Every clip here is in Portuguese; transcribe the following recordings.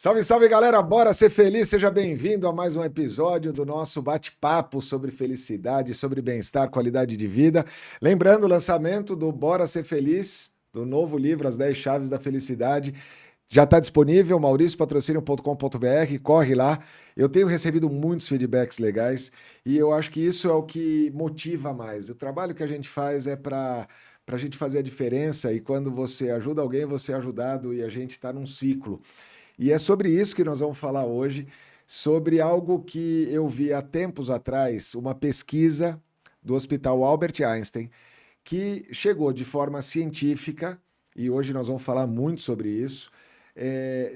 Salve, salve, galera! Bora ser feliz! Seja bem-vindo a mais um episódio do nosso bate-papo sobre felicidade, sobre bem-estar, qualidade de vida. Lembrando o lançamento do Bora Ser Feliz, do novo livro As 10 Chaves da Felicidade. Já está disponível, mauriciopatrocínio.com.br, corre lá. Eu tenho recebido muitos feedbacks legais e eu acho que isso é o que motiva mais. O trabalho que a gente faz é para a gente fazer a diferença e quando você ajuda alguém, você é ajudado e a gente está num ciclo. E é sobre isso que nós vamos falar hoje, sobre algo que eu vi há tempos atrás, uma pesquisa do Hospital Albert Einstein, que chegou de forma científica, e hoje nós vamos falar muito sobre isso,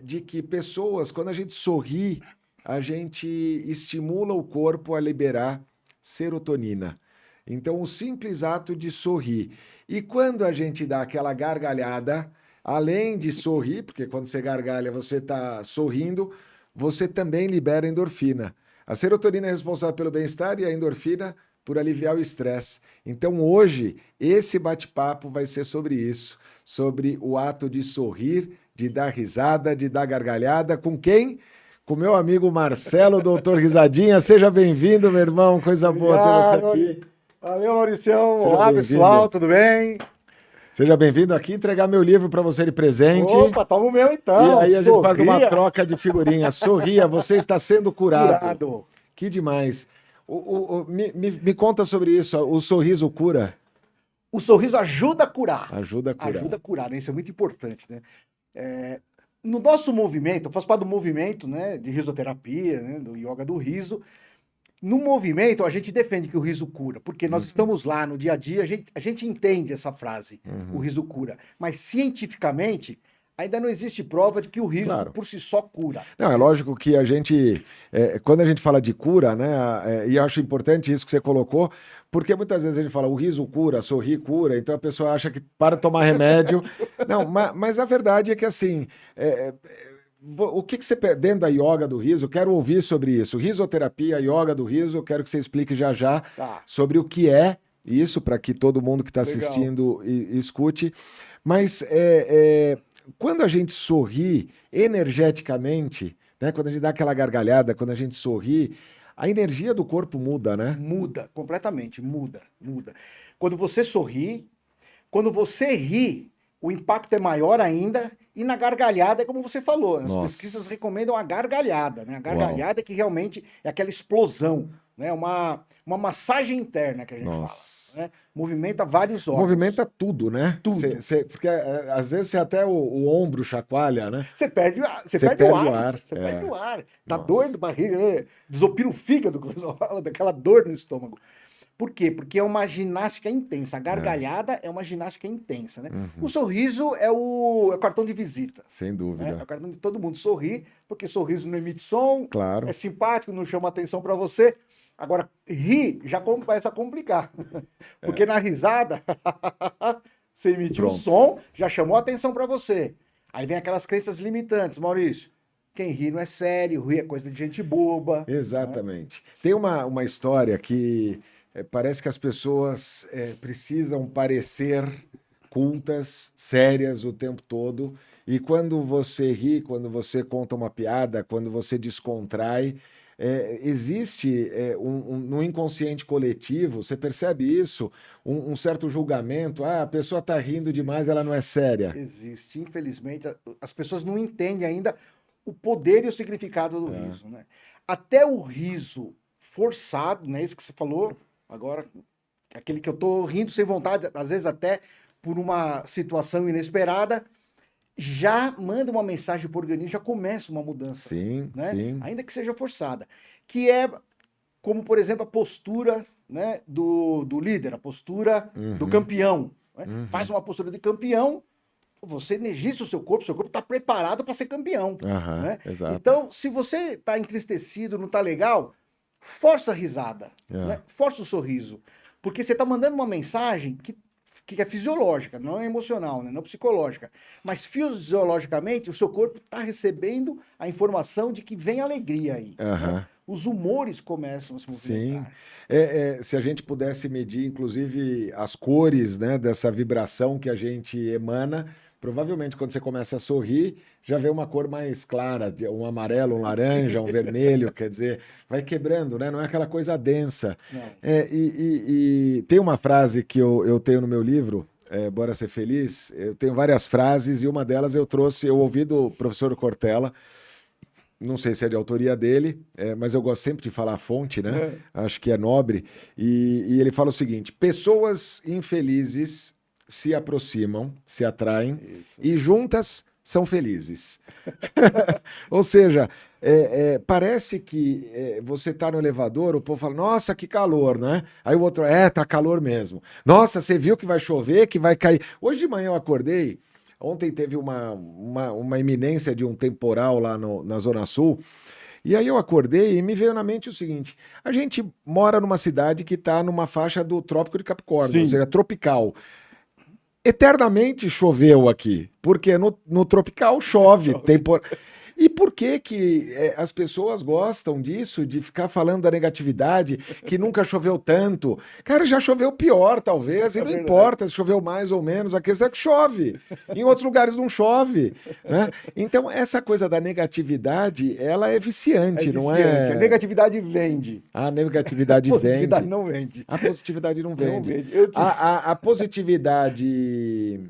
de que pessoas, quando a gente sorri, a gente estimula o corpo a liberar serotonina. Então, o simples ato de sorrir. E quando a gente dá aquela gargalhada, além de sorrir, porque quando você gargalha, você está sorrindo, você também libera endorfina. A serotonina é responsável pelo bem-estar e a endorfina por aliviar o estresse. Então, hoje, esse bate-papo vai ser sobre isso, sobre o ato de sorrir, de dar risada, de dar gargalhada. Com quem? Com meu amigo Marcelo, doutor Risadinha. Seja bem-vindo, meu irmão. Coisa boa ter você Obrigado, aqui. Valeu, Mauricião. Seja Olá, pessoal, bem-vindo. tudo bem? Seja bem-vindo aqui, entregar meu livro para você de presente. Opa, toma o meu E então. aí a gente faz uma Sorria. troca de figurinhas. Sorria, você está sendo curado. Curado. Que demais. Me conta sobre isso. O sorriso cura? O sorriso ajuda a curar. Ajuda a Ajuda curar. a curar, né? Isso é muito importante, né? É, no nosso movimento, eu faço parte do movimento, né, de risoterapia, né, do yoga do riso. No movimento, a gente defende que o riso cura, porque nós Uhum, estamos lá no dia a dia, a gente entende essa frase, o uhum. riso cura. Mas cientificamente, ainda não existe prova de que o riso Claro. por si só cura, Não, é né? lógico que a gente, quando a gente fala de cura, né, e acho importante isso que você colocou, porque muitas vezes a gente fala o riso cura, sorrir cura, então a pessoa acha que para de tomar remédio. Não, mas a verdade é que assim, é, é, o que que você, dentro da yoga do riso, eu quero ouvir sobre isso. Risoterapia, yoga do riso, eu quero que você explique já já Tá, sobre o que é isso, para que todo mundo que está legal. assistindo escute. Mas quando a gente sorri energeticamente, né, quando a gente dá aquela gargalhada, quando a gente sorri, a energia do corpo muda, né? Muda completamente, muda. Quando você sorri, quando você ri, o impacto é maior ainda. E na gargalhada, é como você falou, as pesquisas Nossa, recomendam a gargalhada, né? A uau, gargalhada que realmente é aquela explosão, né? Uma massagem interna que a gente fala, nossa. né? Movimenta vários órgãos, Movimenta tudo, né? tudo. Porque às vezes você até o ombro chacoalha, né? Você Você perde o perde o ar, ar. você perde o ar. Dá dor Nossa. de barriga, né? Desopila o fígado, como o pessoal fala, daquela dor no estômago. Por quê? Porque é uma ginástica intensa. A É, gargalhada é uma ginástica intensa, né? O uhum, sorriso é o cartão de visita, sem né? É dúvida. o cartão de todo mundo sorrir, porque sorriso não emite som, é Claro. simpático, não chama atenção para você. Agora, rir já começa a complicar, porque É, na risada você emitiu o pronto. som, já chamou atenção para você. Aí vem aquelas crenças limitantes, Maurício. Quem ri não é sério, rir é coisa de gente boba, né? Exatamente. Tem uma história que parece que as pessoas precisam parecer cultas, sérias o tempo todo, e quando você ri, quando você conta uma piada, quando você descontrai, existe no inconsciente coletivo, você percebe isso, um certo julgamento, ah, a pessoa está rindo demais, Existe. ela não é séria. Existe. Infelizmente, as pessoas não entendem ainda o poder e o significado do É, riso, né? Até o riso forçado, né? Isso que você falou agora, aquele que eu tô rindo sem vontade, às vezes até por uma situação inesperada, já manda uma mensagem para o organismo, já começa uma mudança, sim, né? sim. Ainda que seja forçada, que é como, por exemplo, a postura, né, do líder, a postura do Uhum, campeão, né? Faz uhum. uma postura de campeão, você energiza o seu corpo está preparado para ser campeão, Aham, né? exato. Então, se você está entristecido, não está legal, força a risada, É. né? Força o sorriso, porque você está mandando uma mensagem que é fisiológica, não é emocional, né? Não psicológica, mas fisiologicamente o seu corpo está recebendo a informação de que vem alegria aí, né? Aham. Os humores começam a se Sim. movimentar. Se a gente pudesse medir, inclusive, as cores, né, dessa vibração que a gente emana, provavelmente quando você começa a sorrir, já vê uma cor mais clara, um amarelo, um laranja, um vermelho, quer dizer, vai quebrando, né? Não é aquela coisa densa. Não. E tem uma frase que eu tenho no meu livro, Bora Ser Feliz. Eu tenho várias frases e uma delas eu ouvi do professor Cortella. Não sei se é de autoria dele, mas eu gosto sempre de falar a fonte, né? Acho que é nobre. E ele fala o seguinte: pessoas infelizes se aproximam, se atraem Isso. e juntas são felizes. Ou seja, parece que você está no elevador, o povo fala, nossa, que calor, né? Aí o outro, tá calor mesmo. Nossa, você viu que vai chover, que vai cair. Hoje de manhã eu acordei. Ontem teve uma iminência de um temporal lá na Zona Sul, e aí eu acordei e me veio na mente o seguinte: a gente mora numa cidade que está numa faixa do Trópico de Capricórnio, ou Sim. seja, tropical. Eternamente choveu aqui, porque no tropical chove. E por que que as pessoas gostam disso, de ficar falando da negatividade, que nunca choveu tanto? Cara, já choveu pior, talvez, e não importa se choveu mais ou menos, a questão é que chove. Em outros lugares não chove, né? Então, essa coisa da negatividade, ela é viciante, não é? A negatividade vende. A negatividade A positividade vende. não vende. A positividade não Não vende. vende. A positividade,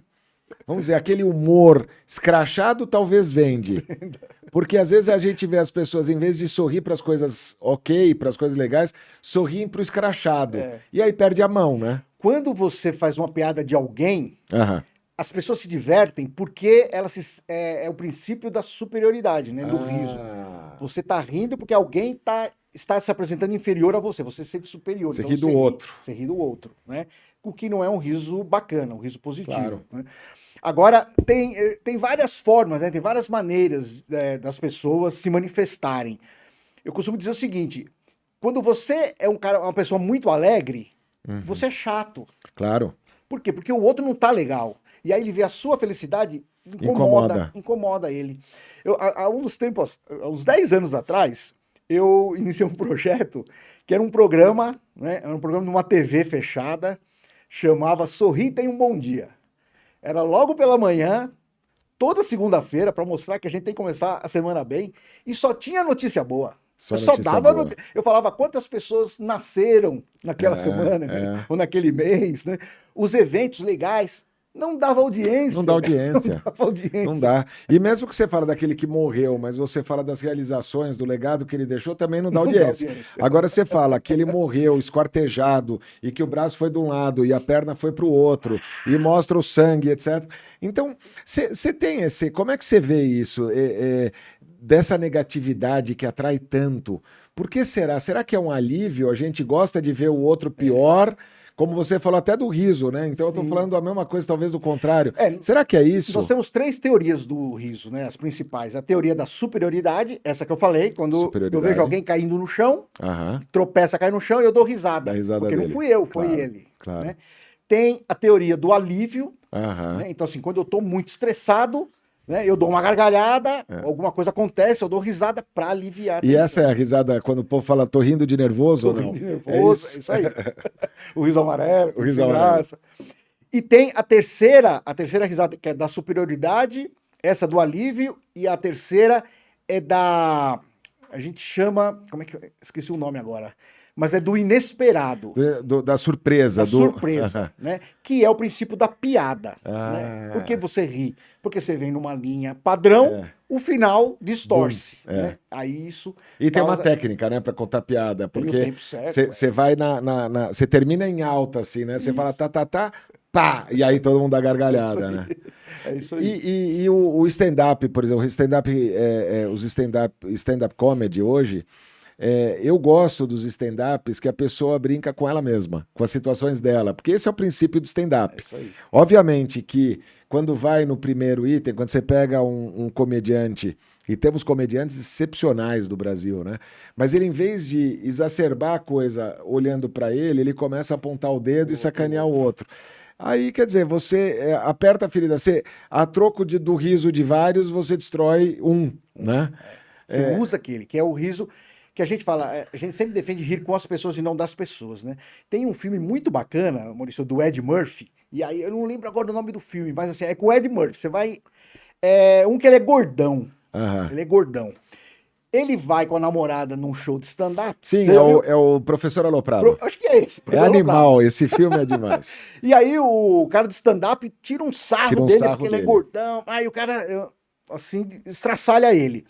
vamos dizer, aquele humor escrachado talvez vende. Porque às vezes a gente vê as pessoas, em vez de sorrir para as coisas ok, para as coisas legais, sorriem para o escrachado. E aí perde a mão, né? Quando você faz uma piada de alguém, Aham. as pessoas se divertem porque é o princípio da superioridade, né? Do riso. Você tá rindo porque alguém está se apresentando inferior a você. Você se sente superior. Você Então ri do outro. Você ri do outro, né? O que não é um riso bacana, um riso positivo. Claro. Né? Agora, tem várias formas, né? Tem várias maneiras das pessoas se manifestarem. Eu costumo dizer o seguinte: quando você é uma pessoa muito alegre, você é chato. Claro. Por quê? Porque o outro não tá legal. E aí ele vê a sua felicidade, incomoda ele. Há uns 10 anos atrás, eu iniciei um projeto que era um programa, né? Era um programa de uma TV fechada, chamava Sorri Tem um Bom Dia. Era logo pela manhã, toda segunda-feira, para mostrar que a gente tem que começar a semana bem, e só tinha notícia boa. Eu só dava notícia. Eu falava quantas pessoas nasceram naquela semana, né? Ou naquele mês, né? Os eventos legais. Não dava audiência. Não dá audiência. Não dava audiência. Não dá. E mesmo que você fala daquele que morreu, mas você fala das realizações, do legado que ele deixou, também não dá audiência. Agora você fala que ele morreu esquartejado e que o braço foi de um lado e a perna foi para o outro e mostra o sangue, etc. Então, você tem esse... Como é que você vê isso? Dessa negatividade que atrai tanto. Por que será? Será que é um alívio? A gente gosta de ver o outro pior... Como você falou até do riso, né? Então Sim. Eu tô falando a mesma coisa, talvez do contrário. Será que é isso? Nós temos 3 teorias do riso, né? As principais. A teoria da superioridade, essa que eu falei, quando eu vejo alguém caindo no chão, tropeça, cai no chão e eu dou risada. Porque dele. Não fui eu, foi ele. Claro. Né? Tem a teoria do alívio. Né? Então, assim, quando eu tô muito estressado, né, eu dou uma gargalhada, alguma coisa acontece, eu dou risada para aliviar. E essa é a risada quando o povo fala, tô rindo de nervoso ou não? Rindo de nervoso, é isso aí. O riso amarelo, o riso amarelo. Graça. E tem a terceira risada, que é da superioridade, essa do alívio, e a terceira é da... A gente chama... Como é que... Esqueci o nome agora. Mas é do inesperado. Da surpresa. Da surpresa, né? Que é o princípio da piada. Né? Por que você ri? Porque você vem numa linha padrão, o final distorce. Né? Aí isso... E tem uma técnica, né, para contar piada. Porque tem o tempo certo. Você vai você termina em alta, assim, né? Você fala tá, pá! E aí todo mundo dá gargalhada, né? É isso aí. E o stand-up, por exemplo, os stand-up comedy hoje... eu gosto dos stand-ups que a pessoa brinca com ela mesma, com as situações dela, porque esse é o princípio do stand-up. Obviamente que quando vai no primeiro item, quando você pega um comediante, e temos comediantes excepcionais do Brasil, né? Mas ele, em vez de exacerbar a coisa olhando para ele começa a apontar o dedo e sacanear o outro. Aí, quer dizer, você aperta a ferida, a troco do riso de vários, você destrói um, né? Você usa aquele, que é o riso... que a gente fala, a gente sempre defende rir com as pessoas e não das pessoas, né? Tem um filme muito bacana, Maurício, do Ed Murphy, E aí, eu não lembro agora o nome do filme, mas assim, é com o Ed Murphy. Você vai. Um que ele é gordão. Aham. Ele é gordão. Ele vai com a namorada num show de stand-up. Sim, Você é viu? o Professor Aloprado. Acho que é esse. É animal, esse filme é demais. E aí o cara do stand-up tira um sarro Tira um dele, sarro porque ele é dele. gordão. Aí o cara, assim, estraçalha ele.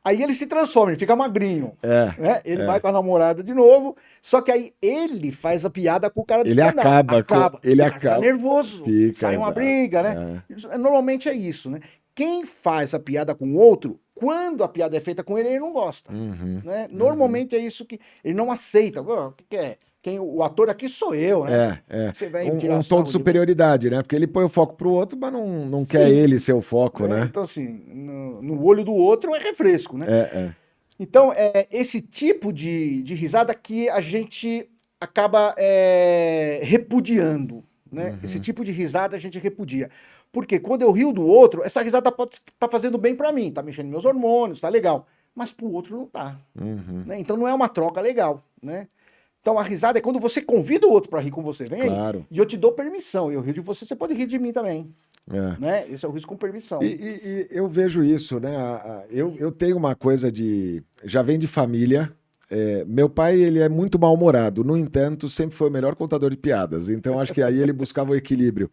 Aí ele se transforma, ele fica magrinho. Né? Ele vai com a namorada de novo, só que aí ele faz a piada com o cara do Ele stand-up. ele E o cara fica acaba. nervoso, Fica, sai uma exato. briga, né? Normalmente é isso, né? Quem faz a piada com o outro, quando a piada é feita com ele, ele não gosta. Uhum. Né? Normalmente é isso que ele não aceita. O que é? O ator aqui sou eu, né? Você vai tirar Um tom sarro de de superioridade, né? Porque ele põe o foco pro outro, mas não quer Sim. ele ser o foco, né? Então, assim, no olho do outro é refresco, né? Então, é esse tipo de risada que a gente acaba repudiando, né? Esse tipo de risada a gente repudia. Porque quando eu rio do outro, essa risada pode estar fazendo bem para mim, tá mexendo meus hormônios, tá legal. Mas pro outro não tá. Né? Então não é uma troca legal, né? Então a risada é quando você convida o outro para rir com você, vem aí, e eu te dou permissão. Eu rio de você, você pode rir de mim também. Né? Esse é o riso com permissão. E eu vejo isso, né? Eu tenho uma coisa já vem de família. Meu pai, ele é muito mal-humorado. No entanto, sempre foi o melhor contador de piadas. Então, acho que aí ele buscava o equilíbrio.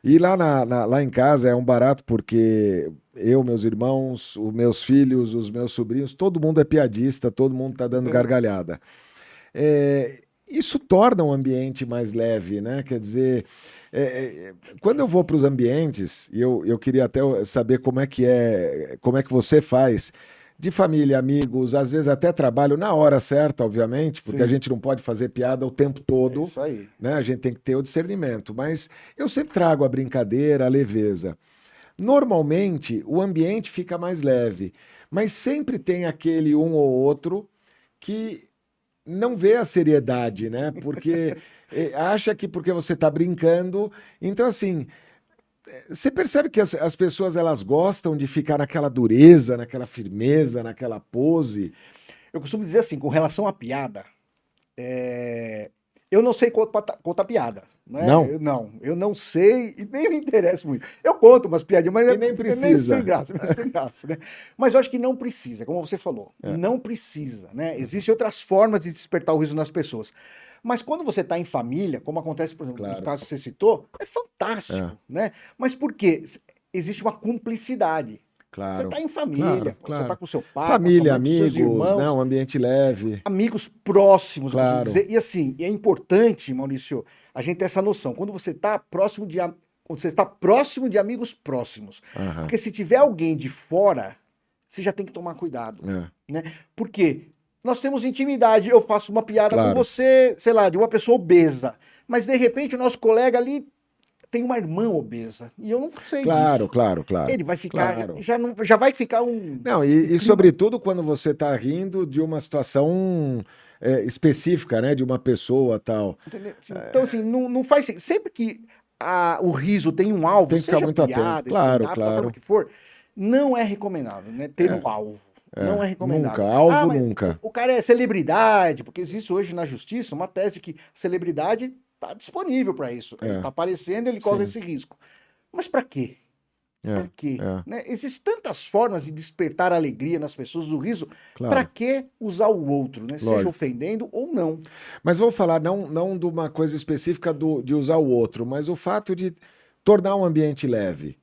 E lá em casa é um barato porque eu, meus irmãos, os meus filhos, os meus sobrinhos, todo mundo é piadista, todo mundo tá dando gargalhada. Isso torna o ambiente mais leve, né? Quer dizer, quando eu vou para os ambientes, e eu queria até saber como é que você faz, de família, amigos, às vezes até trabalho na hora certa, obviamente, porque a gente não pode fazer piada o tempo todo, isso aí. né? A gente tem que ter o discernimento, mas eu sempre trago a brincadeira, a leveza. Normalmente, o ambiente fica mais leve, mas sempre tem aquele um ou outro que não vê a seriedade, né? Porque acha que porque você está brincando. Então, assim, você percebe que as pessoas elas gostam de ficar naquela dureza, naquela firmeza, naquela pose. Eu costumo dizer assim, com relação à piada, eu não sei contar piada. Né? Não? Eu não sei e nem me interesso muito. Eu conto umas piadinhas, mas E nem precisa. meio sem graça, né? Mas eu acho que não precisa, como você falou, não precisa, né? Existem outras formas de despertar o riso nas pessoas. Mas quando você está em família, como acontece, por exemplo, no caso que você citou, é fantástico, né? Mas por quê? Existe uma cumplicidade. Claro. Você está em família, você está com seu pai, família, com sua mãe, amigos, seus irmãos, né? Um ambiente leve. Amigos próximos, eu Claro. costumo dizer. E assim, é importante, Maurício, a gente ter essa noção. Quando você está próximo de amigos próximos. Porque se tiver alguém de fora, você já tem que tomar cuidado. Né? Porque nós temos intimidade, eu faço uma piada com você, sei lá, de uma pessoa obesa. Mas de repente o nosso colega ali tem uma irmã obesa. E eu não sei disso. Claro. Ele vai ficar, já vai ficar um... Não, e sobretudo quando você está rindo de uma situação específica, né? De uma pessoa tal. Entendeu? Então, assim, não faz... Sempre que o riso tem um alvo, tem que ficar seja muito piada, atento. Claro. da forma que for, não é recomendável, né? Ter um alvo. Não é recomendável. Nunca, alvo nunca. O cara é celebridade, porque existe hoje na justiça uma tese que a celebridade está disponível para isso. Ele está aparecendo, ele corre esse risco. Mas para quê? Para quê? Né? Existem tantas formas de despertar alegria nas pessoas, o riso. Para que usar o outro, né? Seja ofendendo ou não. Mas vou falar não de uma coisa específica de usar o outro, mas o fato de tornar um ambiente leve.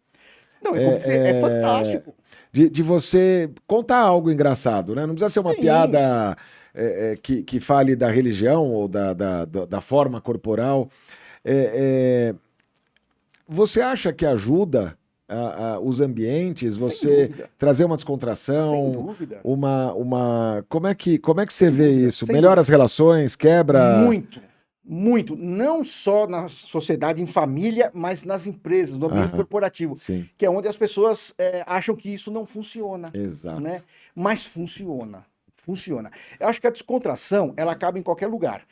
Não, é fantástico. De você contar algo engraçado, né? Não precisa ser uma piada que fale da religião ou da forma corporal. Você acha que ajuda os ambientes, você trazer uma descontração, sem dúvida. Como é que você vê isso? Melhora as relações, quebra? Muito. Não só na sociedade, em família, mas nas empresas, no ambiente corporativo. Sim. Que é onde as pessoas acham que isso não funciona. Exato. Né? Mas funciona. Eu acho que a descontração, ela acaba em qualquer lugar.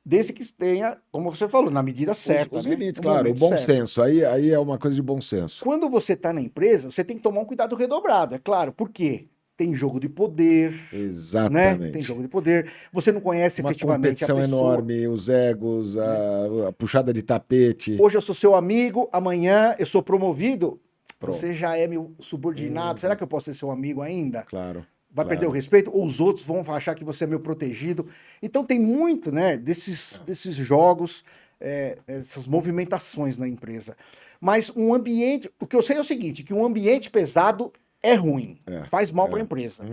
Desde que tenha, como você falou, na medida certa. Os limites, claro, o bom senso. Aí é uma coisa de bom senso. Quando você está na empresa, você tem que tomar um cuidado redobrado, é claro. Por quê? tem jogo de poder, né? Exatamente. Tem jogo de poder. Você não conhece Uma efetivamente a competição pessoa. enorme, os egos, a puxada de tapete. Hoje eu sou seu amigo, amanhã eu sou promovido, Pronto. você já é meu subordinado. Será que eu posso ser seu amigo ainda? Claro. Vai perder o respeito? Ou os outros vão achar que você é meu protegido? Então tem muito, né, desses jogos, essas movimentações na empresa. Mas um ambiente, o que eu sei é o seguinte, que um ambiente pesado é ruim, faz mal para a empresa.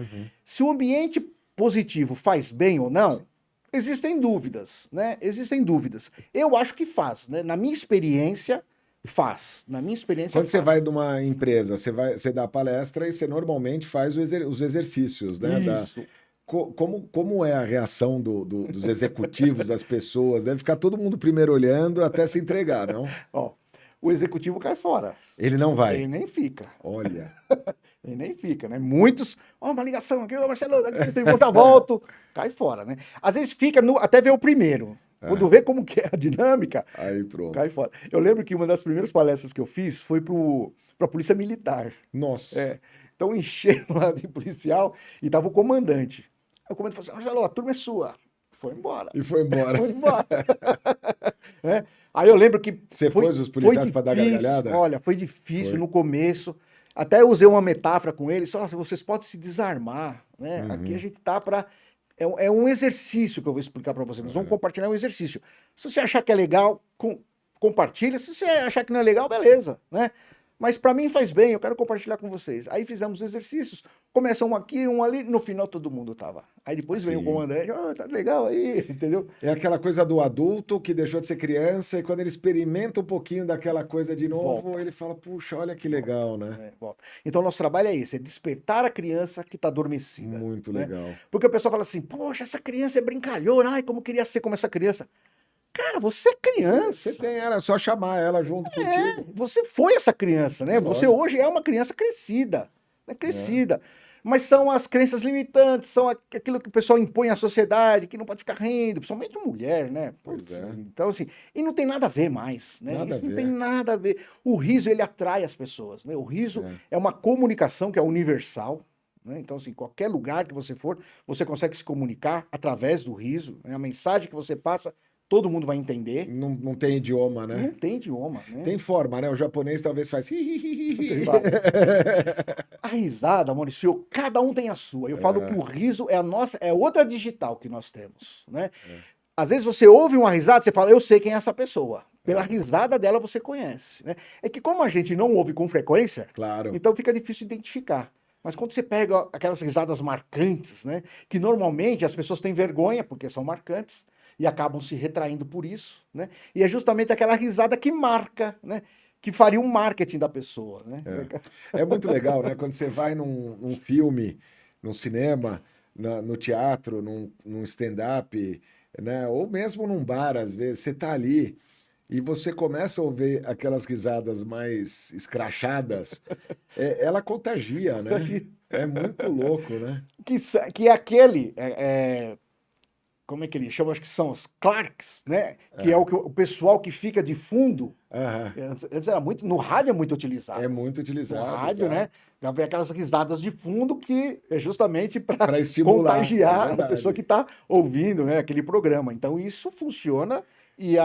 Se o ambiente positivo faz bem ou não, existem dúvidas, né? Existem dúvidas. Eu acho que faz, né? Na minha experiência, faz. Na minha experiência, Quando você vai numa empresa, você dá palestra e você normalmente faz os exercícios, né? Isso. Como é a reação dos executivos, das pessoas? Deve ficar todo mundo primeiro olhando até se entregar, não? Ó, o executivo cai fora. Ele não vai. Ele nem fica. Olha. Ele nem fica, né? Muitos, uma ligação aqui, Marcelo, dá licença, eu já volto. Cai fora, né? Às vezes fica até ver o primeiro. Quando vê como que é a dinâmica, aí pronto. Cai fora. Eu lembro que uma das primeiras palestras que eu fiz foi para a Polícia Militar. Nossa. Então encheram lá de policial e tava o comandante. Aí o comandante falou assim, Marcelo, a turma é sua. Foi embora. E foi embora. Foi embora. Aí eu lembro que Você pôs os policiais para dar gargalhada? Olha, foi difícil no começo. Até eu usei uma metáfora com eles. Só vocês podem se desarmar, né? Aqui a gente tá para... É um exercício que eu vou explicar para vocês. Nós vamos compartilhar um exercício. Se você achar que é legal, compartilha. Se você achar que não é legal, beleza, né? Mas para mim faz bem, eu quero compartilhar com vocês. Aí fizemos exercícios, começa um aqui, um ali, no final todo mundo tava. Aí depois vem o comandante, tá legal aí, entendeu? É aquela coisa do adulto que deixou de ser criança e quando ele experimenta um pouquinho daquela coisa de novo, ele fala, puxa, olha que legal, né? Então nosso trabalho é esse, é despertar a criança que está adormecida. Muito legal. Porque o pessoal fala assim, poxa, essa criança é brincalhona, ai, como eu queria ser como essa criança. Cara, você é criança. Você tem ela, é só chamar ela junto contigo. Você foi essa criança, né? Você hoje é uma criança crescida, né? Crescida. Mas são as crenças limitantes, são aquilo que o pessoal impõe à sociedade, que não pode ficar rindo, principalmente mulher, né? Então, assim, e não tem nada a ver mais, né? Isso não tem nada a ver. O riso, ele atrai as pessoas, né? O riso é uma comunicação que é universal, né? Então, assim, qualquer lugar que você for, você consegue se comunicar através do riso, né? A mensagem que você passa, todo mundo vai entender. Não tem idioma, né? Não tem idioma, né? Tem forma, né? O japonês talvez faz... A risada, Maurício, cada um tem a sua. Eu falo que o riso é a nossa, é outra digital que nós temos, né? Às vezes você ouve uma risada, você fala, eu sei quem é essa pessoa. Pela risada dela você conhece, né? É que como a gente não ouve com frequência, então fica difícil identificar. Mas quando você pega aquelas risadas marcantes, né? Que normalmente as pessoas têm vergonha porque são marcantes, e acabam se retraindo por isso, né? E é justamente aquela risada que marca, né? Que faria um marketing da pessoa, né? É muito legal, né? Quando você vai num filme, num cinema, no teatro, num stand-up, né? Ou mesmo num bar, às vezes, você tá ali e você começa a ouvir aquelas risadas mais escrachadas, ela contagia, né? É muito louco, né? Que é aquele... como é que ele chama? Acho que são os Clarks, né? Que é o pessoal que fica de fundo. Antes era muito... No rádio é muito utilizado. É muito utilizado. No rádio, né? Já vem aquelas risadas de fundo que é justamente para contagiar a pessoa que está ouvindo, né, aquele programa. Então isso funciona e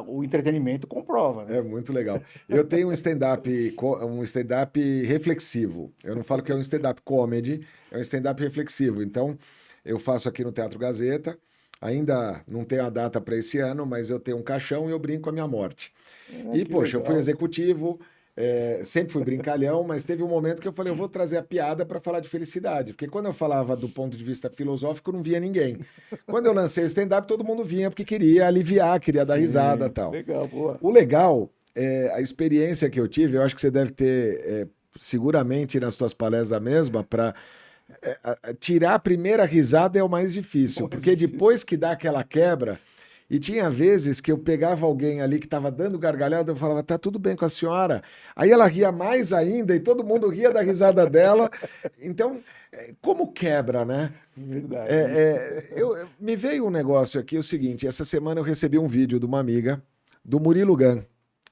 o entretenimento comprova, né? É muito legal. Eu tenho um stand-up reflexivo. Eu não falo que é um stand-up comedy, é um stand-up reflexivo. Então, eu faço aqui no Teatro Gazeta. Ainda não tenho a data para esse ano, mas eu tenho um caixão e eu brinco com a minha morte. E, poxa, eu fui executivo, sempre fui brincalhão, mas teve um momento que eu falei, eu vou trazer a piada para falar de felicidade. Porque quando eu falava do ponto de vista filosófico, não via ninguém. Quando eu lancei o stand-up, todo mundo vinha porque queria aliviar, queria dar risada e tal. Legal, boa. O legal, a experiência que eu tive, eu acho que você deve ter, seguramente, nas suas palestras a mesma, para... tirar a primeira risada é o mais difícil, porque depois que dá aquela quebra, e tinha vezes que eu pegava alguém ali que estava dando gargalhada, eu falava, tá tudo bem com a senhora? Aí ela ria mais ainda e todo mundo ria da risada dela. Então, como quebra, né? Verdade. Me veio um negócio aqui, o seguinte, essa semana eu recebi um vídeo de uma amiga, do Murilo Gun,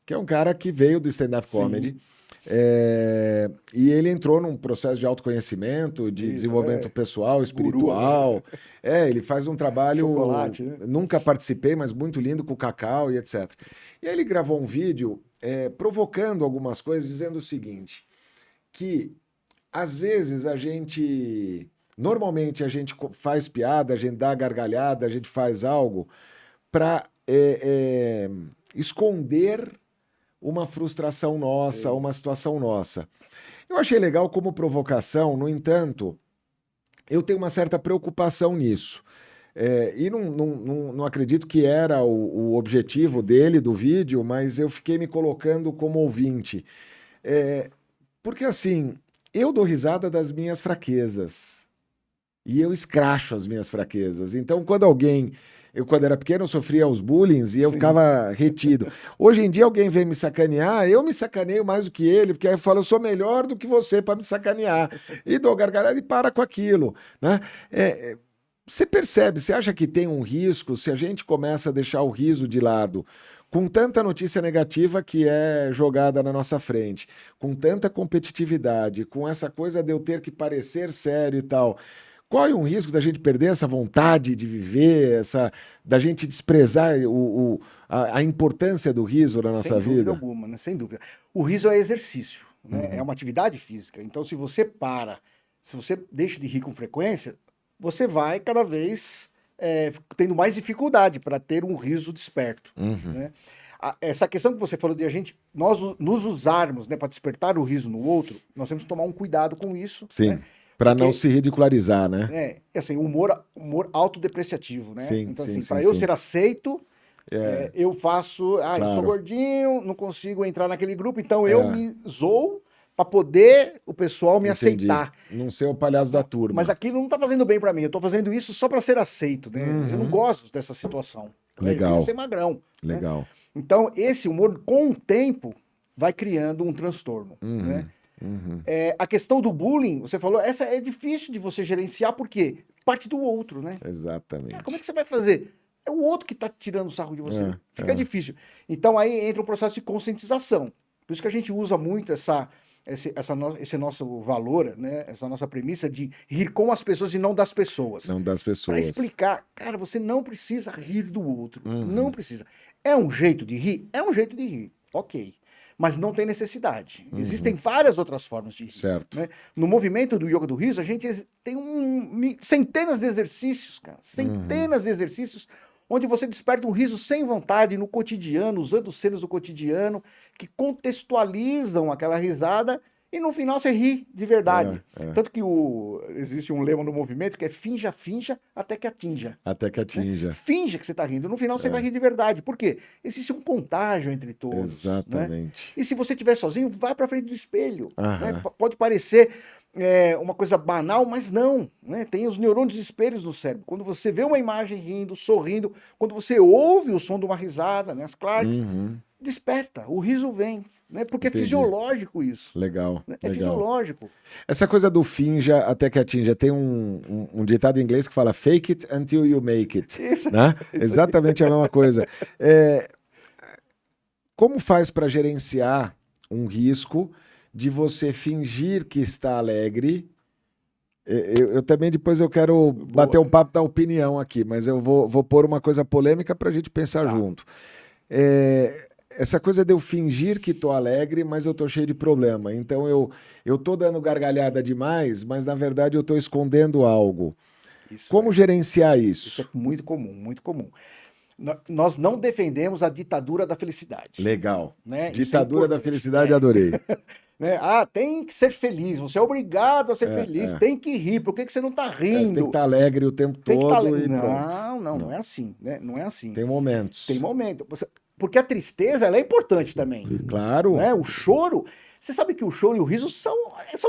que é um cara que veio do stand-up comedy. E ele entrou num processo de autoconhecimento, de desenvolvimento pessoal, espiritual. Guru, Ele faz um trabalho. Chocolate, né? Nunca participei, mas muito lindo com o cacau e etc. E aí ele gravou um vídeo provocando algumas coisas, dizendo o seguinte: que às vezes normalmente a gente faz piada, a gente dá gargalhada, a gente faz algo para esconder uma frustração nossa, uma situação nossa. Eu achei legal como provocação, no entanto, eu tenho uma certa preocupação nisso. E não acredito que era o objetivo dele, do vídeo, mas eu fiquei me colocando como ouvinte. Porque assim, eu dou risada das minhas fraquezas. E eu escracho as minhas fraquezas. Então, quando era pequeno, eu sofria os bullying e eu Sim. ficava retido. Hoje em dia, alguém vem me sacanear, eu me sacaneio mais do que ele, porque aí eu falo, eu sou melhor do que você para me sacanear. E dou gargalhada e para com aquilo, né? Você percebe, você acha que tem um risco se a gente começa a deixar o riso de lado, com tanta notícia negativa que é jogada na nossa frente, com tanta competitividade, com essa coisa de eu ter que parecer sério e tal. Corre um risco da gente perder essa vontade de viver, da gente desprezar a importância do riso na nossa Sem dúvida vida? alguma, né? Sem dúvida. O riso é exercício, né? Uhum. É uma atividade física. Então, se você deixa de rir com frequência, você vai cada vez tendo mais dificuldade para ter um riso desperto, Uhum. né? Essa questão que você falou de nós nos usarmos, né, para despertar o riso no outro, nós temos que tomar um cuidado com isso, Sim, né? para não Porque se ridicularizar, né? assim, humor autodepreciativo, né? Sim, Então, sim, assim, sim, para eu sim. ser aceito, eu faço, eu sou Claro. gordinho, não consigo entrar naquele grupo, então eu É. me zoo para poder o pessoal me Entendi. aceitar. Não ser o palhaço da turma. Mas aquilo não tá fazendo bem para mim, eu tô fazendo isso só para ser aceito, né? Eu não Uhum. gosto dessa situação. Eu queria Legal, ser magrão, né? legal. Então, esse humor, com o tempo, vai criando um transtorno, Uhum, né? uhum. A questão do bullying, você falou, essa é difícil de você gerenciar, porque parte do outro, né? Exatamente. Como é que você vai fazer? É o outro que está tirando sarro de você. Fica É. difícil. Então aí entra um processo de conscientização. Por isso que a gente usa muito esse nosso valor, né? Essa nossa premissa de rir com as pessoas e não das pessoas. Não das Para pessoas. explicar, cara, você não precisa rir do outro. Uhum. Não precisa. É um jeito de rir? É um jeito de rir. Ok. Mas não tem necessidade. Uhum. Existem várias outras formas de rir. Certo. Né? No movimento do Yoga do Riso, a gente tem centenas de exercícios, cara. Centenas de exercícios onde você desperta um riso sem vontade no cotidiano, usando cenas do cotidiano que contextualizam aquela risada e no final você ri de verdade. Tanto que existe um lema no movimento que é finja, finja, até que atinja. Até que atinja. Né? Finja que você está rindo, no final você vai rir de verdade. Por quê? Existe um contágio entre todos. Exatamente. Né? E se você estiver sozinho, vai para frente do espelho. Aham. Né? Pode parecer uma coisa banal, mas não. Né? Tem os neurônios espelhos no cérebro. Quando você vê uma imagem rindo, sorrindo, quando você ouve o som de uma risada, né? As Clarks, desperta, o riso vem. Né? Porque Entendi. é fisiológico isso. Legal. É fisiológico. Essa coisa do finja até que atinja. Tem um ditado em inglês que fala fake it until you make it. Isso, né? isso Exatamente a mesma coisa. Como faz para gerenciar um risco de você fingir que está alegre? Eu também depois eu quero bater um papo da opinião aqui, mas eu vou pôr uma coisa polêmica para a gente pensar junto. Essa coisa de eu fingir que tô alegre, mas eu tô cheio de problema. Então eu tô dando gargalhada demais, mas na verdade eu tô escondendo algo. Como gerenciar isso? Isso é muito comum, muito comum. Nós não defendemos a ditadura da felicidade. Legal. Né? Ditadura da felicidade, adorei. Né? Tem que ser feliz, você é obrigado a ser feliz, tem que rir, por que você não está rindo? Você tem que estar alegre o tempo todo. Não é assim, né? Não é assim. Tem momentos. Tem momentos. Porque a tristeza, ela é importante também. Claro. Né? O choro, você sabe que o choro e o riso são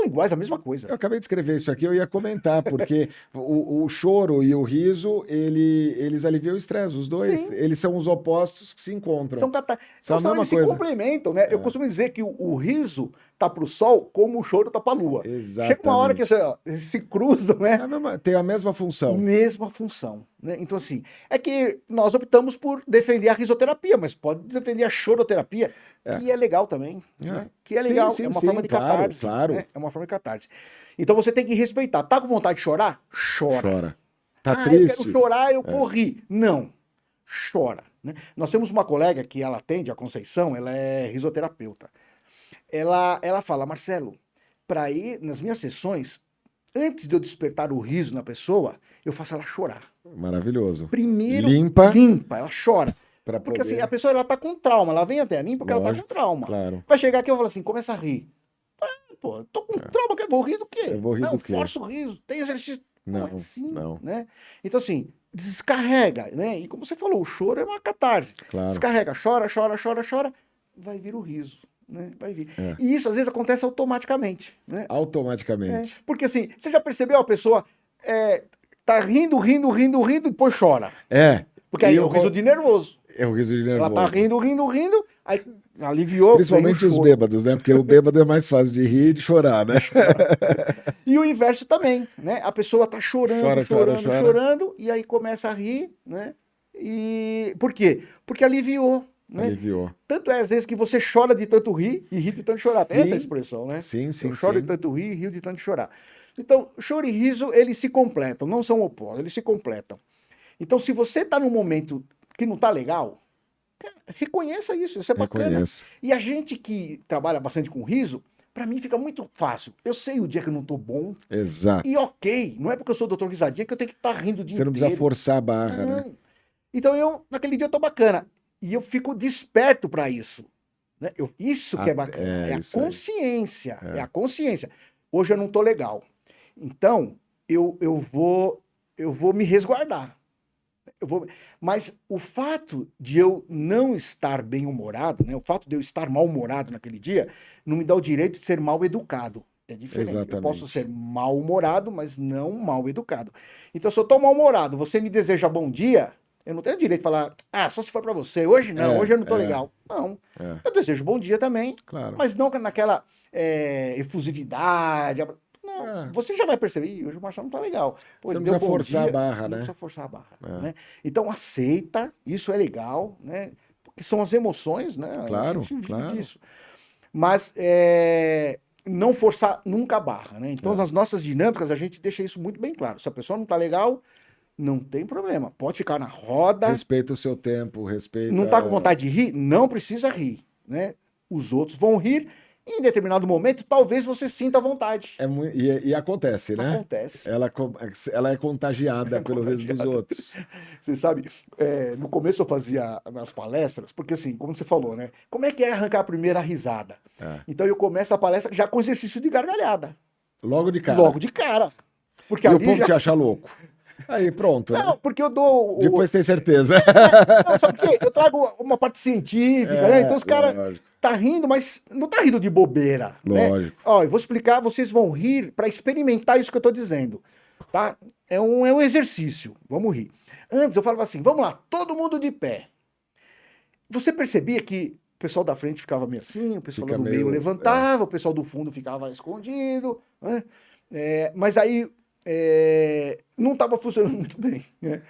iguais, a mesma coisa. Eu acabei de escrever isso aqui, eu ia comentar, porque o choro e o riso, eles aliviam o estresse, os dois. Sim. Eles são os opostos que se encontram. São a mesma eles coisa. Se complementam, né? Eu costumo dizer que o riso tá pro sol como o choro tá pra lua. Exatamente. Chega uma hora que eles se cruzam, né? Tem a mesma função. Mesma função. Né? Então, assim, é que nós optamos por defender a risoterapia, mas pode defender a choroterapia. que é legal também, né? Que é Sim, legal, sim, é uma sim, forma de claro, catarse, claro. né? É uma forma de catarse. Então você tem que respeitar. Tá com vontade de chorar? Chora. Chora. Tá Ah, eu quero triste? chorar, eu É. vou rir. Não, chora, né? Nós temos uma colega que ela atende, a Conceição, ela é risoterapeuta. Ela fala, Marcelo, para ir nas minhas sessões, antes de eu despertar o riso na pessoa, eu faço ela chorar. Maravilhoso. Primeiro, Limpa limpa, ela chora. para Porque assim, poder. a pessoa ela tá com trauma, ela vem até mim porque ela tá com Lógico, trauma. claro. Vai chegar aqui e eu falo assim, começa a rir. Pô, eu tô com É. trauma, que eu vou rir do quê? Eu vou rir Não, do quê? força o riso, tem exercício. Não é Não, assim, não. né? Então assim, descarrega, né? E como você falou, o choro é uma catarse. Claro. Descarrega, chora, chora, chora, chora, vai vir o riso, né? Vai vir. É. E isso às vezes acontece automaticamente, né? Automaticamente. Porque assim, você já percebeu a pessoa tá rindo, rindo, rindo, rindo e depois chora. É. Porque aí E é o riso de nervoso. É o riso de Ela tá nervoso. rindo, rindo, rindo, aí aliviou, Principalmente veio o os choro. bêbados, né? Porque o bêbado é mais fácil de rir e de chorar, né? E o inverso também, né? A pessoa tá chorando, Chora, chora, chorando, chora. chorando, e aí começa a rir, né? E por quê? Porque aliviou, né? Aliviou. Tanto é às vezes que você chora de tanto rir e ri de tanto chorar. Tem essa Sim. expressão, né? Sim, sim, Eu choro sim. de tanto rir e rio de tanto chorar. Então, choro e riso, eles se completam, não são opostos, eles se completam. Então, se você tá num momento que não tá legal, cara, reconheça isso é bacana. Reconheço. E a gente que trabalha bastante com riso, pra mim fica muito fácil. Eu sei o dia que eu não tô bom, Exato. e ok, não é porque eu sou doutor risadinha que eu tenho que estar rindo o dia Você não precisa inteiro. forçar a barra, né? Não. Então naquele dia eu tô bacana. E eu fico desperto para isso. Né? Isso que é bacana. É a isso aí. consciência. É a consciência. Hoje eu não tô legal. Então, eu vou me resguardar. Mas o fato de eu não estar bem-humorado, né? O fato de eu estar mal-humorado naquele dia, não me dá o direito de ser mal-educado. É diferente. Exatamente. Eu posso ser mal-humorado, mas não mal-educado. Então, se eu tô mal-humorado, você me deseja bom dia, eu não tenho direito de falar, só se for para você. Hoje não, hoje eu não tô legal. Não. Eu desejo bom dia também, Claro. mas não naquela efusividade. Não, você já vai perceber, hoje o Marcelo não tá legal. Pô, você não deu precisa forçar a barra, não né? precisa forçar a barra. Né? Então aceita, isso é legal, né? Porque são as emoções, né? Claro, a gente vive claro. disso. Mas não forçar nunca a barra, né? Então nas nossas dinâmicas a gente deixa isso muito bem claro. Se a pessoa não tá legal, não tem problema. Pode ficar na roda. Respeita o seu tempo, respeita... Não tá com vontade de rir? Não precisa rir, né? Os outros vão rir. Em determinado momento, talvez você sinta vontade. E acontece, né? Acontece. Ela é contagiada pelo riso dos outros. Você sabe, no começo eu fazia nas palestras, porque assim, como você falou, né? Como é que é arrancar a primeira risada? Então eu começo a palestra já com exercício de gargalhada. Logo de cara. Logo de cara. Porque e ali o povo te acha louco. Aí pronto, Não, né? porque eu dou... Depois tem certeza. Não, sabe por quê? Eu trago uma parte científica, né? Então os caras tá rindo, mas não tá rindo de bobeira. Lógico. Né? Ó, eu vou explicar, vocês vão rir para experimentar isso que eu tô dizendo. Tá? É um exercício. Vamos rir. Antes eu falava assim, vamos lá, todo mundo de pé. Você percebia que o pessoal da frente ficava meio assim, o pessoal do meio levantava, o pessoal do fundo ficava escondido, né? Mas aí não estava funcionando muito bem. Né?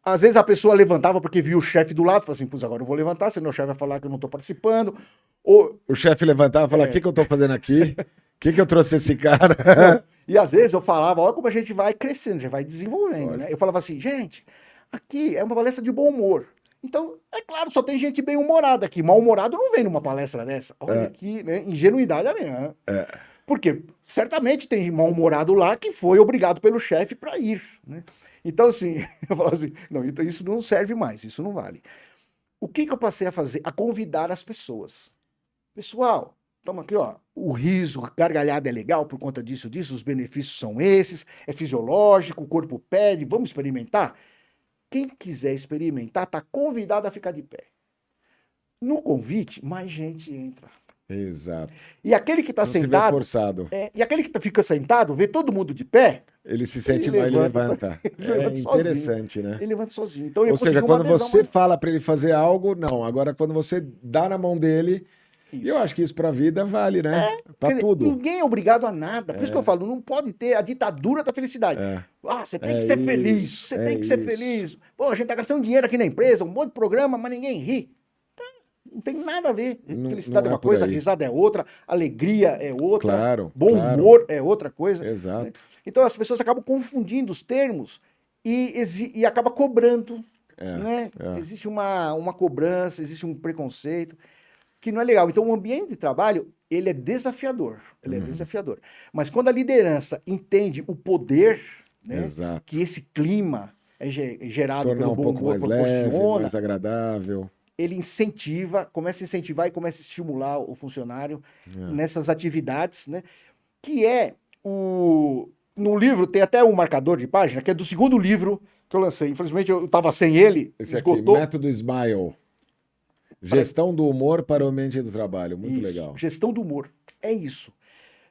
Às vezes a pessoa levantava porque viu o chefe do lado, falava assim, pois agora eu vou levantar, senão o chefe vai falar que eu não estou participando. Ou o chefe levantava e falava, o que eu estou fazendo aqui? O que eu trouxe esse cara? Não. E às vezes eu falava, olha como a gente vai crescendo, já vai desenvolvendo, né? Eu falava assim, gente, aqui é uma palestra de bom humor. Então, é claro, só tem gente bem-humorada aqui. Mal-humorado não vem numa palestra dessa. Olha aqui, né? Ingenuidade a minha. Né? Porque certamente tem mal-humorado lá que foi obrigado pelo chefe para ir. Né? Então, assim, eu falo assim, não, então isso não serve mais, isso não vale. O que eu passei a fazer? A convidar as pessoas. Pessoal, estamos aqui, ó. O riso, gargalhada é legal por conta disso, os benefícios são esses, é fisiológico, o corpo pede, vamos experimentar? Quem quiser experimentar, está convidado a ficar de pé. No convite, mais gente entra. Exato. E aquele que está sentado. Forçado. E aquele que fica sentado, vê todo mundo de pé. Ele se sente mais, ele levanta. É interessante, sozinho. né? Ele levanta sozinho. Então, ou seja, quando você fala para ele fazer algo, não. Agora, quando você dá na mão dele, e eu acho que isso para a vida vale, né? Para tudo. Ninguém é obrigado a nada. Por isso que eu falo, não pode ter a ditadura da felicidade. Você tem que ser feliz, você tem que ser feliz. Pô, a gente tá gastando dinheiro aqui na empresa, um monte de programa, mas ninguém ri. Não tem nada a ver. Não- Felicidade não é é uma por coisa, aí. risada é outra, alegria é outra, Claro, bom claro. humor é outra coisa. Exato. Então as pessoas acabam confundindo os termos e acaba cobrando, É, né? é. Existe uma cobrança, existe um preconceito que não é legal. Então o ambiente de trabalho, ele é desafiador, ele é Uhum. desafiador. Mas quando a liderança entende o poder, né, Exato. que esse clima é gerado Tornar pelo um bom pouco humor mais leve, proporciona, mais agradável. ele incentiva, começa a incentivar e começa a estimular o funcionário É. nessas atividades, né? Que é o... No livro tem até um marcador de página, que é do segundo livro que eu lancei. Infelizmente eu estava sem ele, Esse aqui, esgotou. Método Smile. Gestão do humor para o ambiente do trabalho. Muito Isso, legal. gestão do humor. É isso.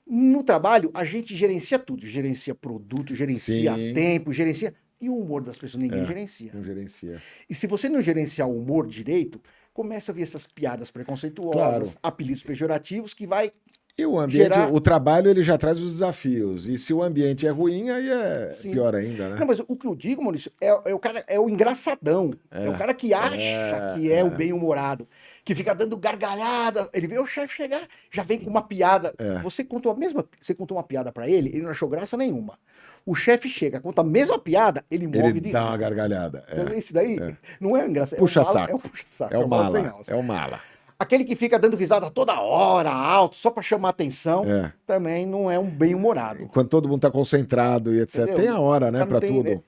No trabalho, a gente gerencia tudo. Gerencia produto, gerencia Sim. tempo, gerencia... E o humor das pessoas ninguém gerencia. Não gerencia. E se você não gerenciar o humor direito, começa a vir essas piadas preconceituosas, apelidos pejorativos que vai E o ambiente, gerar... o trabalho, ele já traz os desafios. E se o ambiente é ruim, aí é Sim. pior ainda, né? Não, mas o que eu digo, Maurício, é o cara, é o engraçadão. É o cara que acha que é o bem-humorado, que fica dando gargalhada. Ele vê o chefe chegar, já vem com uma piada. Você contou uma piada pra ele, ele não achou graça nenhuma. O chefe chega, conta a mesma piada, ele morre Ele de dá uma rir. gargalhada. Então, esse daí não é engraçado. Puxa-saco. É um puxa-saco. É o mal sem mala. alça. É o mala. Aquele que fica dando risada toda hora, alto, só pra chamar atenção, É. também não é um bem-humorado. Quando todo mundo tá concentrado e etc. Entendeu? Tem a hora, né, Cara, não pra tem, tudo.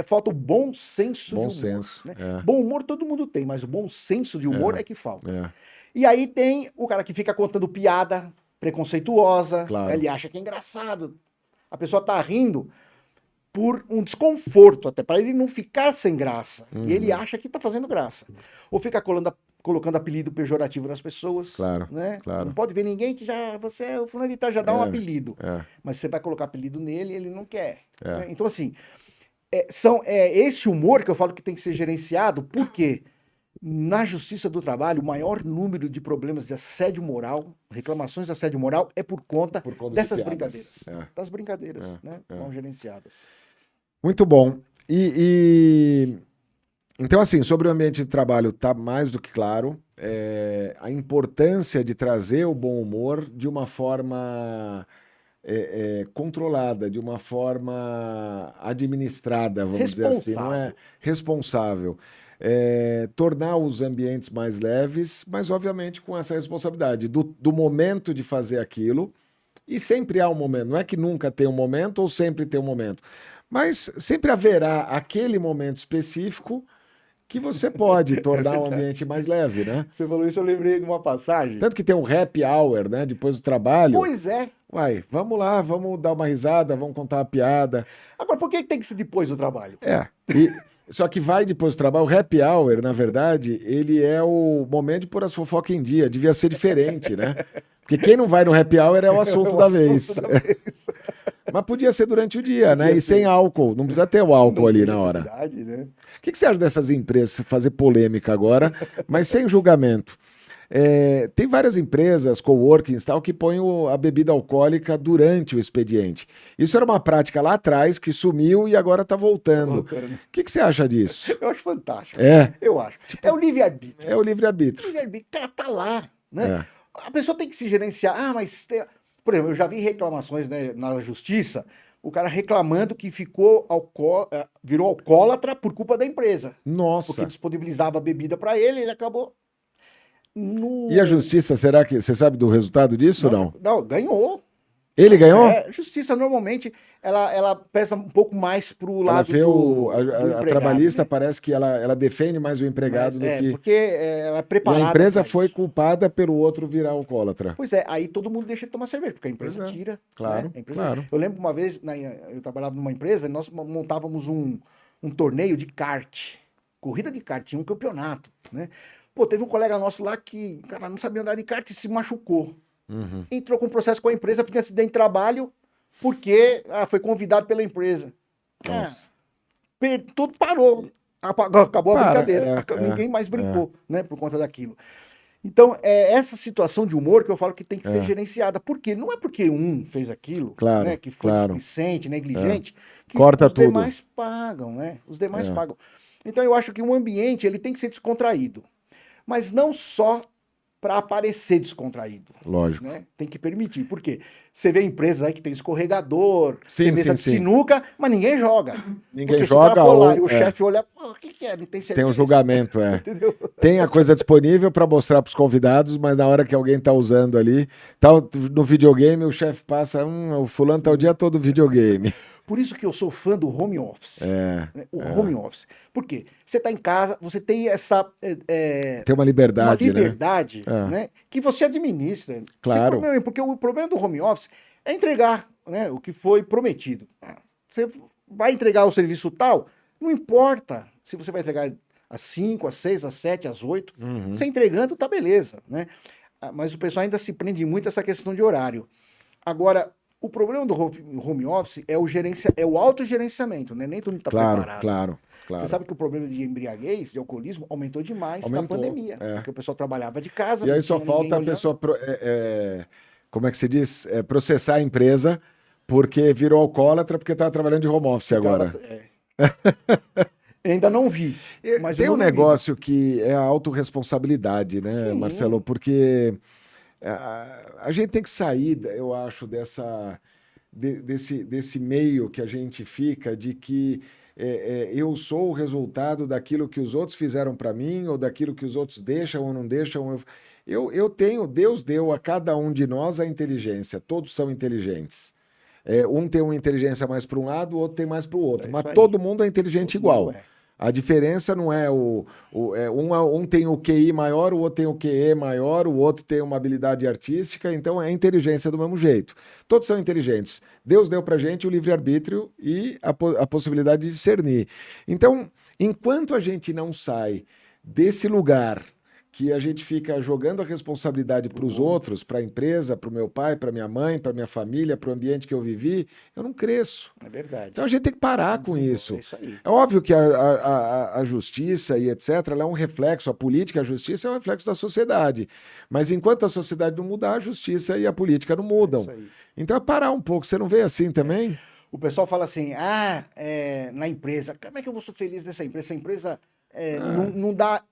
falta o bom senso Bom de humor. senso, Né? é. Bom humor todo mundo tem, mas o bom senso de humor é que falta. É. E aí tem o cara que fica contando piada preconceituosa, Claro. ele acha que é engraçado. A pessoa tá rindo por um desconforto, até para ele não ficar sem graça. E ele acha que tá fazendo graça. Ou fica colocando apelido pejorativo nas pessoas. Claro, Né? claro. Não pode ver ninguém que você é o fulano de tal, já dá um apelido. Mas você vai colocar apelido nele, ele não quer. Né? Então, assim, esse humor que eu falo que tem que ser gerenciado, porque na Justiça do Trabalho, o maior número de problemas de assédio moral, reclamações de assédio moral, é por conta dessas de piadas. brincadeiras. Das brincadeiras, né? Mal gerenciadas. Muito bom. Então, assim, sobre o ambiente de trabalho, tá mais do que claro. A importância de trazer o bom humor de uma forma controlada, de uma forma administrada, vamos dizer assim, não é responsável. Tornar os ambientes mais leves, mas obviamente com essa responsabilidade do momento de fazer aquilo. E sempre há um momento, não é que nunca tem um momento ou sempre tem um momento, mas sempre haverá aquele momento específico que você pode tornar o ambiente mais leve, né? Você falou isso, eu lembrei de uma passagem. Tanto que tem um happy hour, né? Depois do trabalho. Pois é. Uai, vamos lá, vamos dar uma risada, vamos contar uma piada. Agora, por que tem que ser depois do trabalho? Só que vai depois do trabalho. O happy hour, na verdade, ele é o momento de pôr as fofocas em dia. Devia ser diferente, né? Porque quem não vai no happy hour é o assunto da vez. Mas podia ser durante o dia, né? E sem álcool. Não precisa ter o álcool ali na hora. Né? O que você acha dessas empresas fazer polêmica agora, mas sem julgamento? Tem várias empresas, coworkings e tal, que põem a bebida alcoólica durante o expediente. Isso era uma prática lá atrás que sumiu e agora está voltando. O que você acha disso? Eu acho fantástico. Eu acho. Tipo, é o livre-arbítrio. É o livre-arbítrio. O livre-arbítrio, o cara tá lá, né? A pessoa tem que se gerenciar. Mas... Por exemplo, eu já vi reclamações, né, na justiça, o cara reclamando que virou alcoólatra por culpa da empresa. Nossa. Porque disponibilizava bebida para ele acabou... E a justiça, será que você sabe do resultado disso ou não? Não, ganhou. Ele ganhou? A justiça normalmente ela pesa um pouco mais pro lado do a trabalhista, né? Parece que ela defende mais o empregado do que... Porque ela é preparada. E a empresa foi culpada pelo outro virar alcoólatra. Pois é, aí todo mundo deixa de tomar cerveja, porque a empresa tira. Claro, né? claro. Eu lembro uma vez, eu trabalhava numa empresa, e nós montávamos um torneio de kart, corrida de kart, tinha um campeonato, né? Pô, teve um colega nosso lá que, cara, não sabia andar de kart e se machucou. Entrou com um processo com a empresa porque acidente de trabalho, porque foi convidado pela empresa. Tudo parou. Acabou a brincadeira. Ninguém mais brincou, né, por conta daquilo. Então, essa situação de humor que eu falo que tem que ser gerenciada. Por quê? Não é porque um fez aquilo, né, que foi displicente, negligente, que os demais pagam, né? Os demais pagam. Então, eu acho que um ambiente ele tem que ser descontraído. Mas não só para aparecer descontraído. Lógico. Né? Tem que permitir. Por quê? Você vê empresas aí que tem escorregador, Sim, tem mesa sim, de sim. sinuca, mas ninguém joga. Ninguém Porque se o cara joga for lá e ou o chefe olhar, pô, o que que é? Não tem tem certeza. um julgamento, Entendeu? Tem a coisa disponível para mostrar para os convidados, mas na hora que alguém tá usando ali, tá no videogame, o chefe passa, o fulano tá o dia todo no videogame. Por isso que eu sou fã do home office. É, Né? O home office. Por quê? Você está em casa, você tem essa tem uma uma liberdade, né? liberdade, É, né, que você administra. Sem claro. problema nenhum, porque o problema do home office é entregar, né, o que foi prometido. Você vai entregar o serviço tal, não importa se você vai entregar às 5, às 6, às 7, às 8. Uhum. Você entregando, tá beleza, né? Mas o pessoal ainda se prende muito a essa questão de horário. Agora, o problema do home office é o autogerenciamento, né? Nem todo mundo está Claro, preparado. claro, Você claro. sabe que o problema de embriaguez, de alcoolismo, aumentou demais na Aumentou, pandemia. Porque o pessoal trabalhava de casa, E não aí só tinha ninguém falta a olhando. pessoa, como é que se diz? Processar a empresa porque virou alcoólatra porque estava trabalhando de home office agora. Ainda não vi. Mas Tem eu um não duvido. negócio que é a autorresponsabilidade, né, Sim. Marcelo? Porque a gente tem que sair, eu acho, desse meio que a gente fica de que eu sou o resultado daquilo que os outros fizeram para mim ou daquilo que os outros deixam ou não deixam. Deus deu a cada um de nós a inteligência, todos são inteligentes. Um tem uma inteligência mais para um lado, o outro tem mais para o outro, É mas isso aí. todo mundo é inteligente Todo mundo igual. é. A diferença não é um tem o QI maior, o outro tem o QE maior, o outro tem uma habilidade artística, então é inteligência do mesmo jeito. Todos são inteligentes. Deus deu pra gente o livre-arbítrio e a possibilidade de discernir. Então, enquanto a gente não sai desse lugar que a gente fica jogando a responsabilidade para os outros, para a empresa, para o meu pai, para minha mãe, para minha família, para o ambiente que eu vivi, eu não cresço. É verdade. Então a gente tem que parar Não com desenvolve, isso. é isso aí. É óbvio que a justiça e etc., ela é um reflexo, a política, a justiça é um reflexo da sociedade. Mas enquanto a sociedade não mudar, a justiça e a política não É mudam. isso aí. Então é parar um pouco. Você não vê assim também? O pessoal fala assim, na empresa, como é que eu vou ser feliz nessa empresa? Essa empresa não dá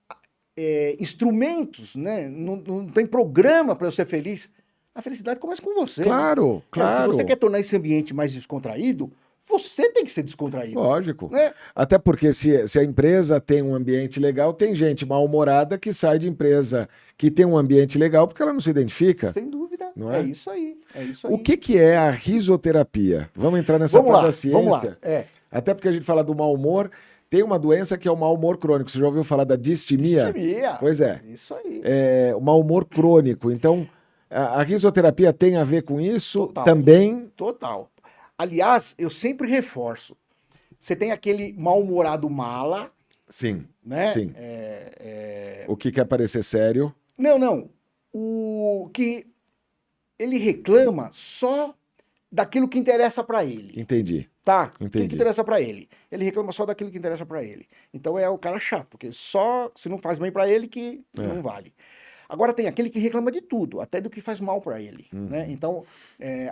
instrumentos, né? Não tem programa para eu ser feliz. A felicidade começa com você. Claro, Né? claro. Se você quer tornar esse ambiente mais descontraído, você tem que ser descontraído. Lógico. Né? Até porque se a empresa tem um ambiente legal, tem gente mal-humorada que sai de empresa que tem um ambiente legal porque ela não se identifica. Sem dúvida. Não é? É isso aí. É isso aí. O que é a risoterapia? Vamos entrar nessa parte da ciência? Vamos lá. Até porque a gente fala do mau humor. Tem uma doença que é o mau humor crônico. Você já ouviu falar da distimia? Distimia. Pois é. Isso aí. O mau humor crônico. Então, a risoterapia tem a ver com isso Total. também? Total. Aliás, eu sempre reforço. Você tem aquele mal-humorado mala. Sim. Né? Sim. O que quer parecer sério? Não. O que ele reclama só daquilo que interessa para ele. Entendi. Tá? Entendi. Aquilo que interessa para ele. Ele reclama só daquilo que interessa para ele. Então é o cara chato, porque só se não faz bem para ele que não vale. Agora tem aquele que reclama de tudo, até do que faz mal para ele. Né? Então,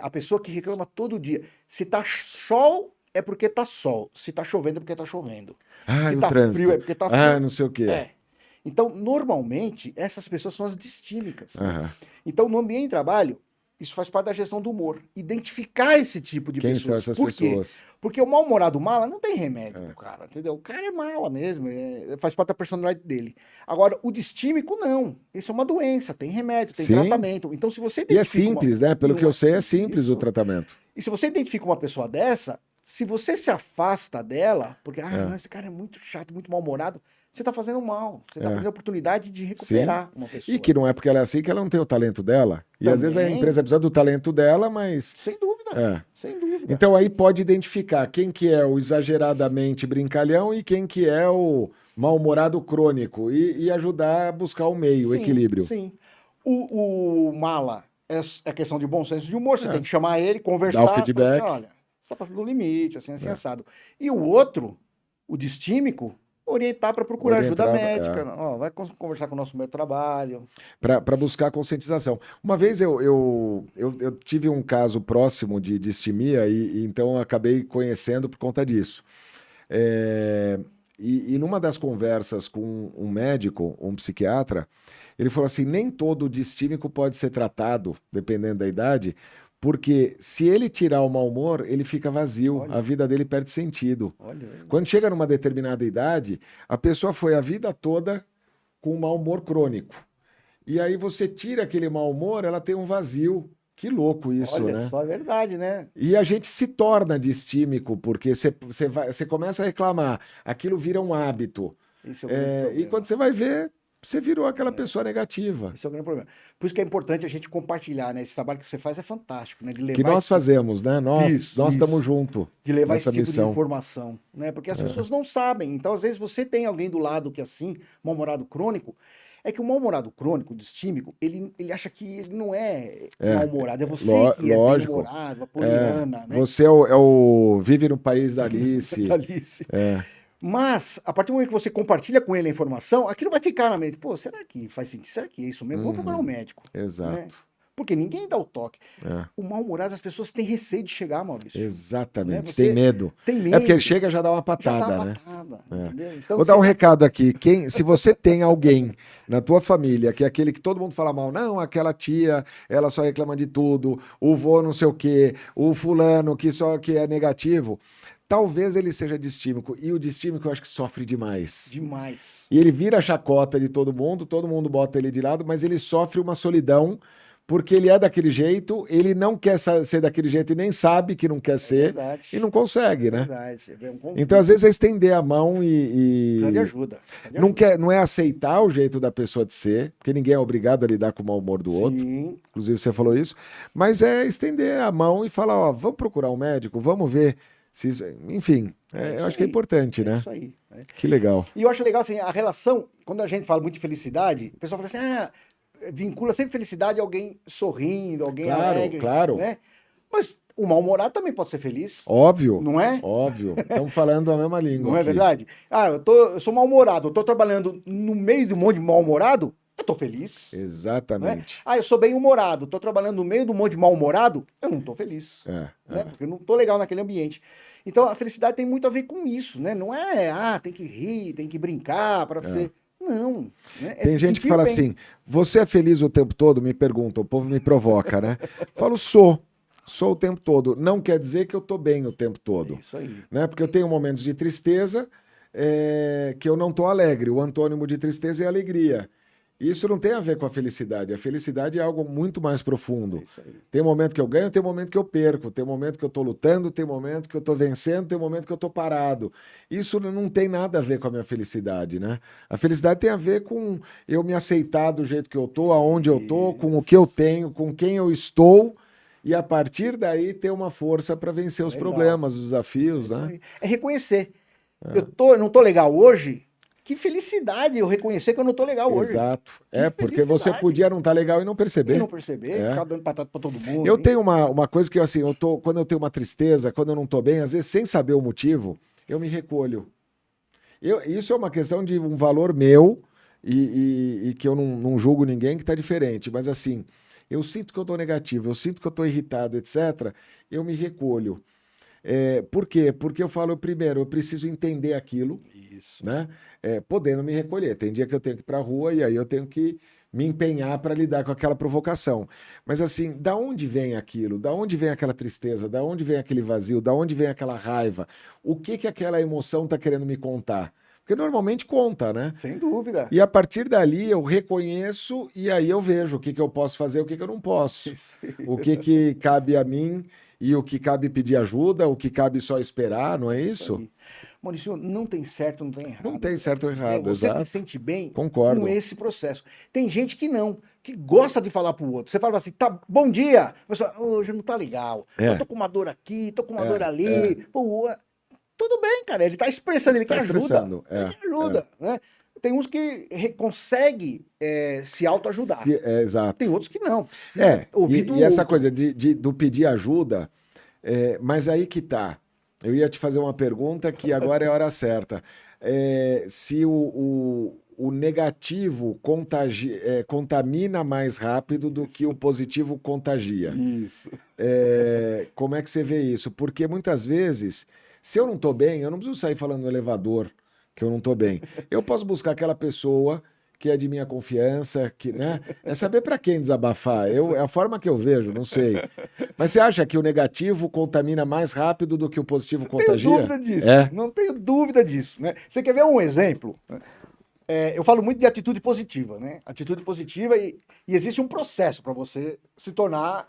a pessoa que reclama todo dia. Se tá sol, é porque tá sol. Se tá chovendo, é porque tá chovendo. Se tá frio, é porque tá frio. Não sei o quê. Então, normalmente, essas pessoas são as distímicas. Né? Então, no ambiente de trabalho, isso faz parte da gestão do humor. Identificar esse tipo de pessoas. Quem são essas Por quê? pessoas? Porque o mal-humorado mala não tem remédio pro cara, entendeu? O cara é mala mesmo, faz parte da personalidade dele. Agora, o distímico, não. Isso é uma doença, tem remédio, tem tratamento. Então, se você E é simples, né? Pelo que eu sei, é simples o tratamento. E se você identifica uma pessoa dessa, se você se afasta dela, porque, não, esse cara é muito chato, muito mal-humorado, você está fazendo mal. Você está perdendo a oportunidade de recuperar uma pessoa. E que não é porque ela é assim que ela não tem o talento dela. E às vezes a empresa precisa do talento dela, mas... Sem dúvida. Sem dúvida. Então aí pode identificar quem que é o exageradamente brincalhão e quem que é o mal-humorado crônico. E ajudar a buscar o meio, o equilíbrio. Sim. O mala é questão de bom senso de humor. Você tem que chamar ele, conversar. Dar o feedback. Assim, olha, você está passando do limite, assim assado. E o outro, o distímico, orientar para procurar ajuda médica. Vai conversar com o nosso médico de trabalho. Para buscar conscientização. Uma vez eu tive um caso próximo de distimia e então eu acabei conhecendo por conta disso. E numa das conversas com um médico, um psiquiatra, ele falou assim: nem todo distímico pode ser tratado, dependendo da idade, porque se ele tirar o mau humor, ele fica vazio, a Olha, vida dele perde sentido. olha. Quando chega numa determinada idade, a pessoa foi a vida toda com um mau humor crônico. E aí você tira aquele mau humor, ela tem um vazio. Que louco isso, Olha né? só, é verdade, né? E a gente se torna distímico, porque você começa a reclamar, aquilo vira um hábito. Esse é o grande E quando problema. você vai ver, você virou aquela É, pessoa negativa. esse é o grande problema. Por isso que é importante a gente compartilhar, né? Esse trabalho que você faz é fantástico, né? De Que levar nós esse tipo, fazemos, né? isso, Nós estamos isso. junto De levar esse nessa tipo de missão. informação, né? Porque as É, pessoas não sabem. Então, às vezes, você tem alguém do lado que é assim, mal-humorado crônico. É que o mal-humorado crônico, distímico, ele acha que ele não é é, mal-humorado, é você que é lógico. bem-humorado, a É, poliana, né? você vive no país da Alice. Da Alice. É, Mas, a partir do momento que você compartilha com ele a informação, aquilo vai ficar na mente. Pô, será que faz sentido? Será que é isso mesmo? Vou procurar um uhum, médico, né? exato. Porque ninguém dá o toque. É, O mal-humorado, as pessoas têm receio de chegar, Maurício, né? exatamente. Tem Você medo. tem É porque ele medo, chega e já dá uma já dá a patada, né? patada, É. entendeu? Então, Vou dar um será recado aqui. Se você tem alguém na tua família que é aquele que todo mundo fala mal, não, aquela tia, ela só reclama de tudo, o vô não sei o quê, o fulano que só que é negativo, talvez ele seja distímico. E o distímico eu acho que sofre demais. demais. E ele vira a chacota de todo mundo bota ele de lado, mas ele sofre uma solidão porque ele é daquele jeito, ele não quer ser daquele jeito e nem sabe que não quer É ser e verdade. não É consegue, né? verdade. É um Então, às conflito. vezes, é estender a mão Precisa de e ajuda. Precisa de não ajuda. não é aceitar o jeito da pessoa de ser, porque ninguém é obrigado a lidar com o mau humor do outro. Sim, Inclusive, você falou isso, mas é estender a mão e falar: ó, vamos procurar um médico, vamos ver se isso. Enfim, é eu isso acho que é aí. importante, É né? isso aí. Né? Que legal. E eu acho legal assim, a relação, quando a gente fala muito de felicidade, o pessoal fala assim, vincula sempre felicidade a alguém sorrindo, alguém Claro, alegre, claro. né? Mas o mal-humorado também pode ser feliz, Óbvio, não é? óbvio. Estamos falando a mesma língua Não é aqui. verdade? Eu sou mal-humorado, eu tô trabalhando no meio de um monte de mal-humorado, eu tô feliz, não é? Exatamente. Eu sou bem-humorado, tô trabalhando no meio de um monte de mal-humorado, eu não tô feliz, É, né? é. Porque eu não tô legal naquele ambiente. Então a felicidade tem muito a ver com isso, né? Não é, tem que rir, tem que brincar para É. você. Não, né? É Tem se gente que sentir fala bem. assim: você é feliz o tempo todo? Me pergunta, o povo me provoca, né? Falo, sou. Sou o tempo todo. Não quer dizer que eu tô bem o tempo É todo, isso aí. né? Porque eu tenho momentos de tristeza que eu não tô alegre. O antônimo de tristeza é alegria. Isso não tem a ver com a felicidade. A felicidade é algo muito mais É profundo. isso aí. Tem momento que eu ganho, tem momento que eu perco, tem momento que eu tô lutando, tem momento que eu tô vencendo, tem momento que eu tô parado. Isso não tem nada a ver com a minha felicidade, né? A felicidade tem a ver com eu me aceitar do jeito que eu tô, aonde eu tô, com o que eu Isso. tenho, com quem eu estou, e a partir daí ter uma força para vencer os Legal. problemas, os É desafios, isso né? aí. É reconhecer. Eu não tô legal hoje. Que felicidade eu reconhecer que eu não tô legal hoje. Exato. Que É, porque você felicidade. podia não estar legal e não E não perceber. perceber, É. ficar dando patata pra todo Eu mundo, hein? tenho uma coisa que assim, quando eu tenho uma tristeza, quando eu não tô bem, às vezes sem saber o motivo, eu me recolho. Isso é uma questão de um valor meu e que eu não julgo ninguém que está diferente. Mas assim, eu sinto que eu estou negativo, eu sinto que eu estou irritado, etc. Eu me recolho. Por quê? Porque eu falo, primeiro, eu preciso entender aquilo, Isso. né? Podendo me recolher. Tem dia que eu tenho que ir para a rua e aí eu tenho que me empenhar para lidar com aquela provocação. Mas assim, da onde vem aquilo? Da onde vem aquela tristeza? Da onde vem aquele vazio? Da onde vem aquela raiva? O que que aquela emoção está querendo me contar? Porque normalmente conta, né? Sem dúvida. E a partir dali eu reconheço e aí eu vejo o que que eu posso fazer, o que que eu não posso. Isso, O que que cabe a mim e o que cabe pedir ajuda, o que cabe só esperar, não é isso isso? aí. Maurício, não tem certo, não tem Não errado, tem certo ou né? errado, Você se exato. sente bem com Concordo. esse processo. Tem gente que não, que gosta de falar pro outro. Você fala assim, tá, bom dia. A pessoa, hoje não tá legal. Eu tô É, com uma dor aqui, tô com uma dor é. ali. Pô, tudo bem, cara. Ele tá expressando, ele Tá quer ajuda. expressando. Ele quer ajuda, né? Tem uns que consegue se autoajudar. Tem Exato. outros que não. Precisa ouvir do E essa outro. coisa do pedir ajuda, mas aí que tá. Eu ia te fazer uma pergunta que agora é a hora certa. Se o negativo contamina mais rápido do que o Isso. positivo contagia. Isso. Como é que você vê isso? Porque muitas vezes, se eu não estou bem, eu não preciso sair falando no elevador, que eu não tô bem. Eu posso buscar aquela pessoa que é de minha confiança, que, né? É saber para quem desabafar. É a forma que eu vejo, não sei. Mas você acha que o negativo contamina mais rápido do que o positivo Não tenho contagia? dúvida disso. É, Não tenho dúvida disso, né? Você quer ver um exemplo? Eu falo muito de atitude positiva, né? Atitude positiva e existe um processo para você se tornar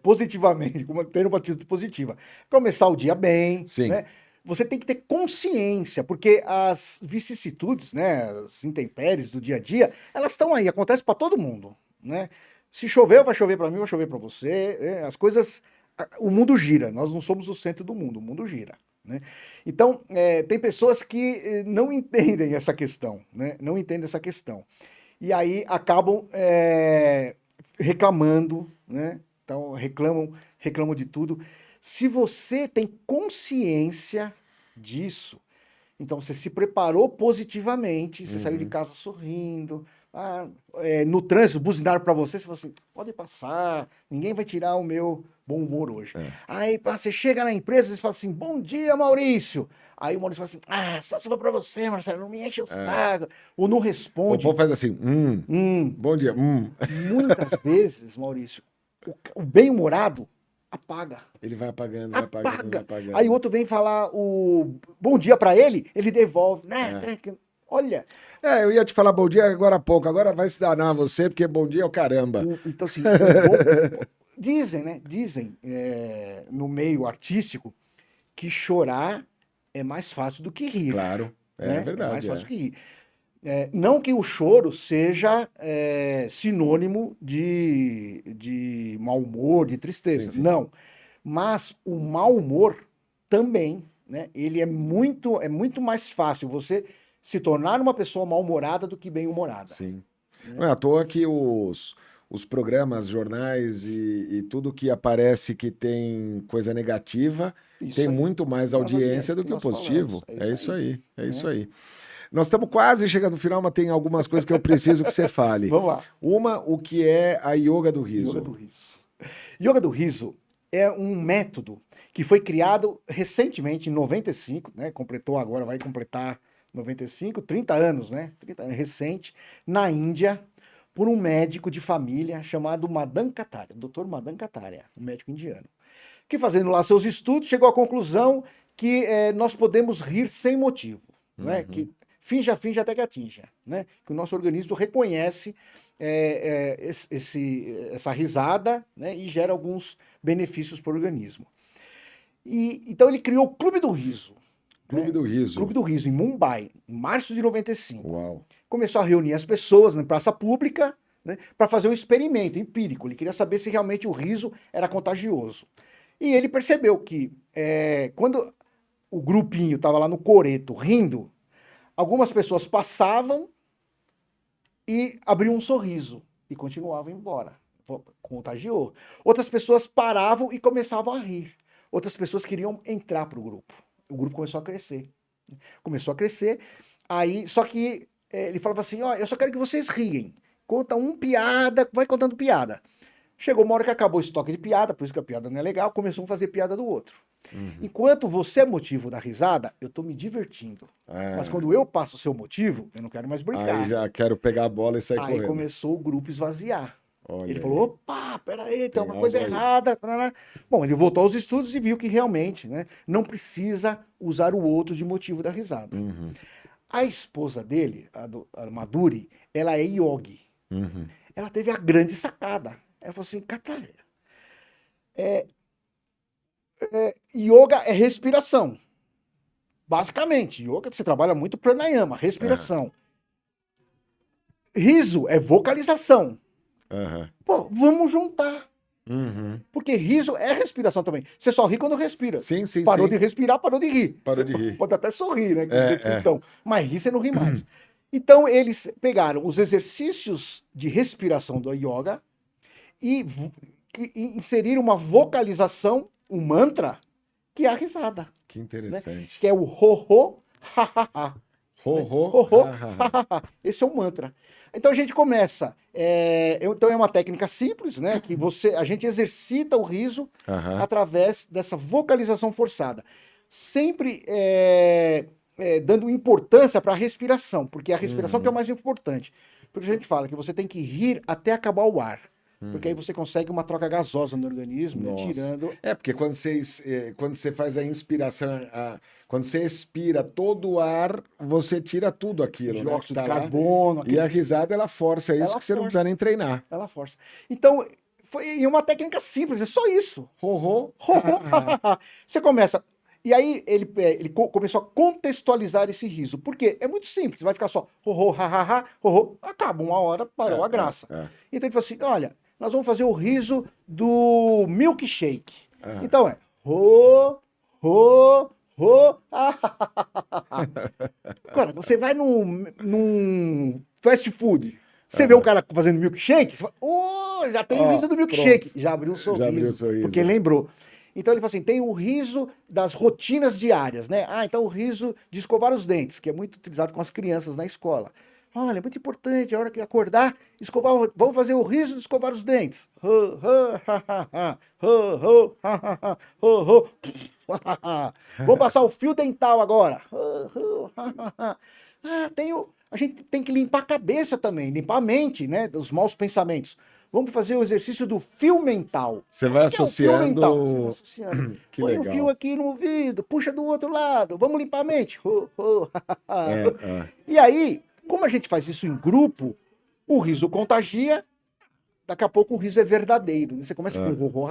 positivamente, ter uma atitude positiva. Começar o dia bem, sim. né? Você tem que ter consciência, porque as vicissitudes, né, as intempéries do dia a dia, elas estão aí, acontecem para todo mundo, né? Se chover, vai chover para mim, vai chover para você, as coisas, o mundo gira, nós não somos o centro do mundo, o mundo gira, né? Então, tem pessoas que não entendem essa questão, né? Não entendem essa questão. E aí acabam reclamando, né? Então, reclamam de tudo. Se você tem consciência disso, então você se preparou positivamente, você saiu de casa sorrindo, no trânsito buzinaram para você falou assim, pode passar, ninguém vai tirar o meu bom humor hoje. É. Aí você chega na empresa e fala assim, bom dia, Maurício. Aí o Maurício fala assim, só se for para você, Marcelo, não me enche o saco. Ou não O responde. povo faz assim, bom dia, Muitas vezes, Maurício, o bem-humorado apaga. Ele vai apagando, vai apagando, vai Apaga. apagando. Aí o outro vem falar o bom dia para ele devolve, né? Olha, Eu ia te falar bom dia agora há pouco, agora vai se danar você, porque bom dia é o caramba. então assim, dizem, né? Dizem no meio artístico que chorar é mais fácil do que rir. Claro, Né? verdade. É mais fácil do que rir. Não que o choro seja sinônimo de mau humor, de tristeza. Sim. Não. Mas o mau humor também, né? Ele é muito mais fácil você se tornar uma pessoa mal-humorada do que bem-humorada. Sim. Não é à toa que os programas, jornais e tudo que aparece que tem coisa negativa tem aí. muito mais audiência do que o nós positivo. falamos. É isso aí, isso aí. Nós estamos quase chegando no final, mas tem algumas coisas que eu preciso que você fale. Vamos lá. Uma, o que é a yoga do riso? Yoga do riso. Yoga do riso é um método que foi criado recentemente, em 95, né? Vai completar 95, 30 anos, né? 30 anos, recente, na Índia, por um médico de família chamado Madan Kataria, Dr. Madan Kataria, um médico indiano, que fazendo lá seus estudos, chegou à conclusão que nós podemos rir sem motivo, né? Que finja até que atinja, né? Que o nosso organismo reconhece essa risada, né? E gera alguns benefícios para o organismo. Então ele criou o Clube do Riso. Clube do Riso. Clube do Riso, em Mumbai, em março de 95. Uau. Começou a reunir as pessoas na praça pública, né, para fazer um experimento empírico. Ele queria saber se realmente o riso era contagioso. E ele percebeu que quando o grupinho estava lá no coreto rindo, algumas pessoas passavam e abriam um sorriso e continuavam embora. Contagiou. Outras pessoas paravam e começavam a rir. Outras pessoas queriam entrar para o grupo. O grupo começou a crescer. Aí, só que ele falava assim, eu só quero que vocês riem. Conta piada, vai contando piada. Chegou uma hora que acabou o estoque de piada, por isso que a piada não é legal, começou a fazer piada do outro. Enquanto você é motivo da risada, eu tô me divertindo. Mas quando eu passo o seu motivo, eu não quero mais brincar. Aí já quero pegar a bola e sair correndo. Aí começou o grupo esvaziar. Olha ele aí. falou, opa, peraí, tem uma algo coisa aí. errada. Bom, ele voltou aos estudos e viu que realmente, né, não precisa usar o outro de motivo da risada. A esposa dele, a Madhuri, ela é yogi. Ela teve a grande sacada. Ela falou assim, Kataria, yoga é respiração. Basicamente, yoga você trabalha muito pranayama, respiração. Riso é vocalização. Pô, vamos juntar. Porque riso é respiração também. Você só ri quando respira. Sim. Parou de respirar, parou de rir. Parou Você de rir. pode até sorrir, né? Então, mas rir você não ri mais. Então, eles pegaram os exercícios de respiração do yoga e inseriram uma vocalização, um mantra, que é a risada. Que interessante. Né? Que é o ho-ho, ha-ha-ha. Ho-ho, ha-ha-ha. Esse é o mantra. Então a gente começa. Então é uma técnica simples, né? Que a gente exercita o riso através dessa vocalização forçada. Sempre dando importância para a respiração, porque a respiração que é o mais importante. Porque a gente fala que você tem que rir até acabar o ar. Porque aí você consegue uma troca gasosa no organismo, né, Nossa. tirando. Porque quando você faz a inspiração, quando você expira todo o ar, você tira tudo aquilo, né? Dióxido Que tá de lá. carbono, E a risada, ela força isso Ela que você não força. precisa nem treinar. Ela força. Então, foi uma técnica simples, é só isso. Ho-ho. Você começa. E aí ele começou a contextualizar esse riso. Por quê? É muito simples. Vai ficar só ho-ho, ha-ha-ha, ho-ho. Acaba uma hora, parou a graça. Então ele falou assim: olha, nós vamos fazer o riso do milkshake. Então é ho, ho, ho, Cara, você vai num fast food. Você vê um cara fazendo milkshake, você fala, já tem o riso do milkshake. Já abriu o sorriso. Já abriu o sorriso. Porque lembrou. Então ele falou assim: tem o riso das rotinas diárias, né? Então o riso de escovar os dentes, que é muito utilizado com as crianças na escola. Olha, é muito importante, a hora que acordar, vamos fazer o riso de escovar os dentes. Vamos passar o fio dental agora. A gente tem que limpar a cabeça também, limpar a mente, né? Dos maus pensamentos. Vamos fazer o exercício do fio mental. Você vai associando. Você vai associando. Que Põe legal. um fio aqui no ouvido, puxa do outro lado, vamos limpar a mente. E aí, como a gente faz isso em grupo, o riso contagia, daqui a pouco o riso é verdadeiro. Você começa com o ho,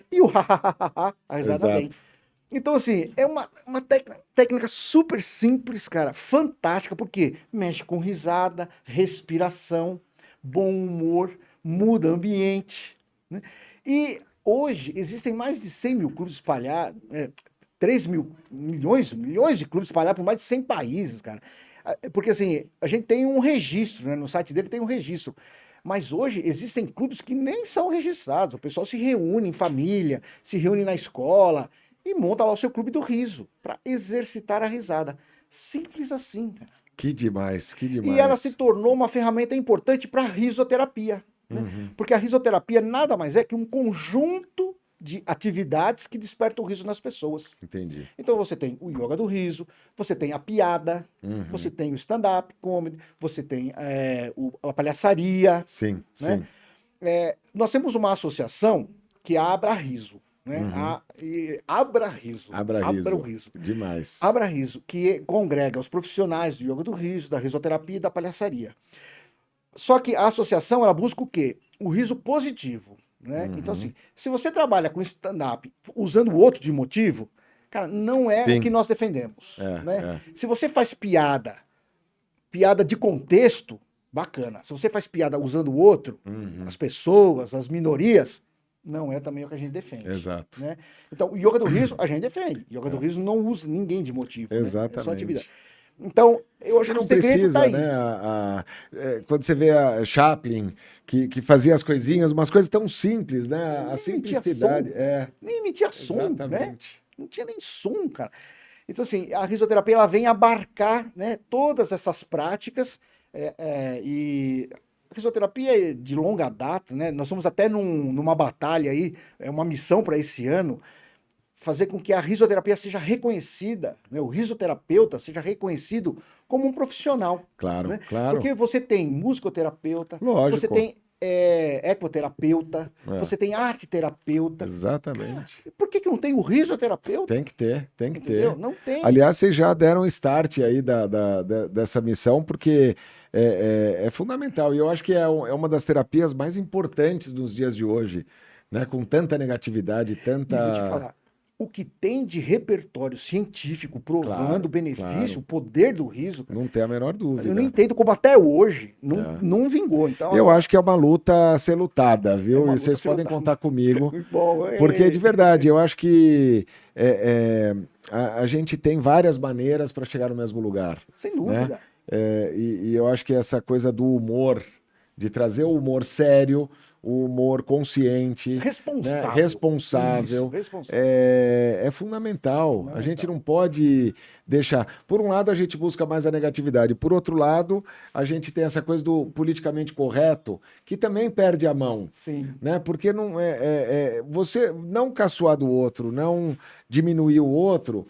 e o a risada vem. Então, assim, é uma técnica super simples, cara, fantástica, porque mexe com risada, respiração, bom humor, muda ambiente, né? E hoje existem mais de 100 mil clubes espalhados, 3 milhões de clubes espalhados por mais de 100 países, cara. Porque, assim, a gente tem um registro, né? No site dele tem um registro. Mas hoje existem clubes que nem são registrados. O pessoal se reúne em família, se reúne na escola e monta lá o seu clube do riso para exercitar a risada. Simples assim, cara. Que demais, que demais. E ela se tornou uma ferramenta importante para a risoterapia. Né? Porque a risoterapia nada mais é que um conjunto de atividades que despertam o riso nas pessoas. Entendi. Então você tem o yoga do riso, você tem a piada, você tem o stand-up comedy, você tem a palhaçaria. Sim, né? sim. Nós temos uma associação que é a Abra Riso. Né? Abra Riso. Abra Riso. Demais. Abra Riso, que congrega os profissionais do yoga do riso, da risoterapia e da palhaçaria. Só que a associação, ela busca o quê? O riso positivo. Né? Então, assim, se você trabalha com stand-up usando o outro de motivo, cara, não é o que nós defendemos. Né? Se você faz piada de contexto, bacana. Se você faz piada usando o outro, as pessoas, as minorias, não é também o que a gente defende. Exato. Né? Então, o yoga do riso, a gente defende. O yoga do riso não usa ninguém de motivo. Exatamente. Né? É só atividade. Então, eu acho que não o segredo precisa, tá aí. Né? Quando você vê a Chaplin, que fazia as coisinhas, umas coisas tão simples, né? A simplicidade. Nem emitia som, exatamente. Né? Não tinha nem som, cara. Então, assim, a risoterapia ela vem abarcar, né, todas essas práticas e a risoterapia é de longa data, né? Nós somos até numa batalha aí, uma missão para esse ano, fazer com que a risoterapia seja reconhecida, né? O risoterapeuta seja reconhecido como um profissional. Claro, né? claro. Porque você tem musicoterapeuta, Lógico. você tem ecoterapeuta, você tem arteterapeuta. Exatamente. Cara, por que não tem o risoterapeuta? Tem que ter. Entendeu? Não tem. Aliás, vocês já deram start aí dessa missão, porque é fundamental. E eu acho que é uma das terapias mais importantes dos dias de hoje, né? Com tanta negatividade, tanta... E vou te falar, o que tem de repertório científico provando o benefício, o poder do riso... Não tem a menor dúvida. Eu não entendo como até hoje não vingou. Então, eu acho que é uma luta a ser lutada, viu? E vocês podem contar comigo. Bom, porque, de verdade, eu acho que a gente tem várias maneiras para chegar no mesmo lugar. Sem dúvida. Né? E eu acho que essa coisa do humor, de trazer o humor sério, o humor consciente, responsável, né? Responsável. É fundamental. A gente não pode deixar... Por um lado, a gente busca mais a negatividade. Por outro lado, a gente tem essa coisa do politicamente correto, que também perde a mão. Sim. Né? Porque não você não caçoar do outro, não diminuir o outro,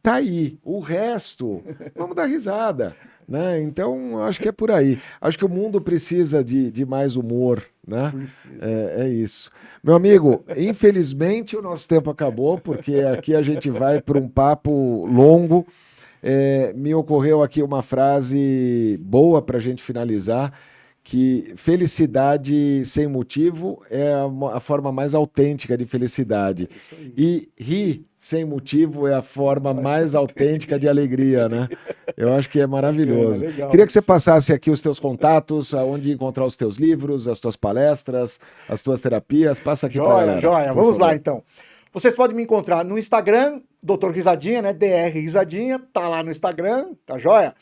tá aí. O resto, vamos dar risada, né? Então, eu acho que é por aí. Acho que o mundo precisa de mais humor, né? Precisa. É isso. Meu amigo, infelizmente o nosso tempo acabou, porque aqui a gente vai para um papo longo. Me ocorreu aqui uma frase boa para a gente finalizar, que felicidade sem motivo é a forma mais autêntica de felicidade. É isso aí. E rir sem motivo é a forma mais autêntica de alegria, né? Eu acho que é Bacana, maravilhoso. legal Queria que você isso. passasse aqui os teus contatos, aonde encontrar os teus livros, as tuas palestras, as tuas terapias. Passa aqui para a Joia, galera, joia. por Vamos lá, favor. então. Vocês podem me encontrar no Instagram, Dr. Risadinha, né? DR Risadinha, tá lá no Instagram, tá joia?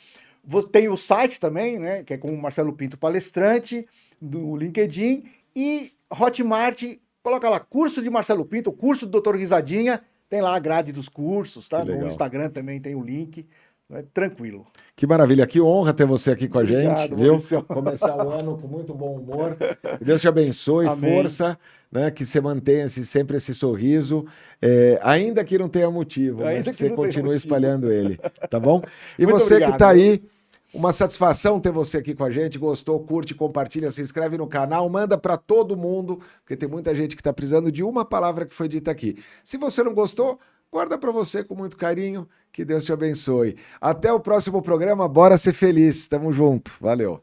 Tem o site também, né? Que é com o Marcelo Pinto Palestrante, do LinkedIn, e Hotmart, coloca lá, curso de Marcelo Pinto, curso do Dr. Risadinha, tem lá a grade dos cursos, Que tá? No legal. Instagram também tem o link, né? Tranquilo. Que maravilha, que honra ter você aqui com a gente, Obrigado, viu? Maurício. Começar o ano com muito bom humor. Que Deus te abençoe, Amém. força, né? Que você mantenha sempre esse sorriso, ainda que não tenha motivo, mas Ainda que que você não tenha continue motivo. espalhando ele, tá bom? E Muito você que obrigado, está viu? aí, uma satisfação ter você aqui com a gente. Gostou? Curte, compartilha, se inscreve no canal, manda para todo mundo, porque tem muita gente que está precisando de uma palavra que foi dita aqui. Se você não gostou, guarda para você com muito carinho. Que Deus te abençoe. Até o próximo programa. Bora ser feliz. Tamo junto. Valeu.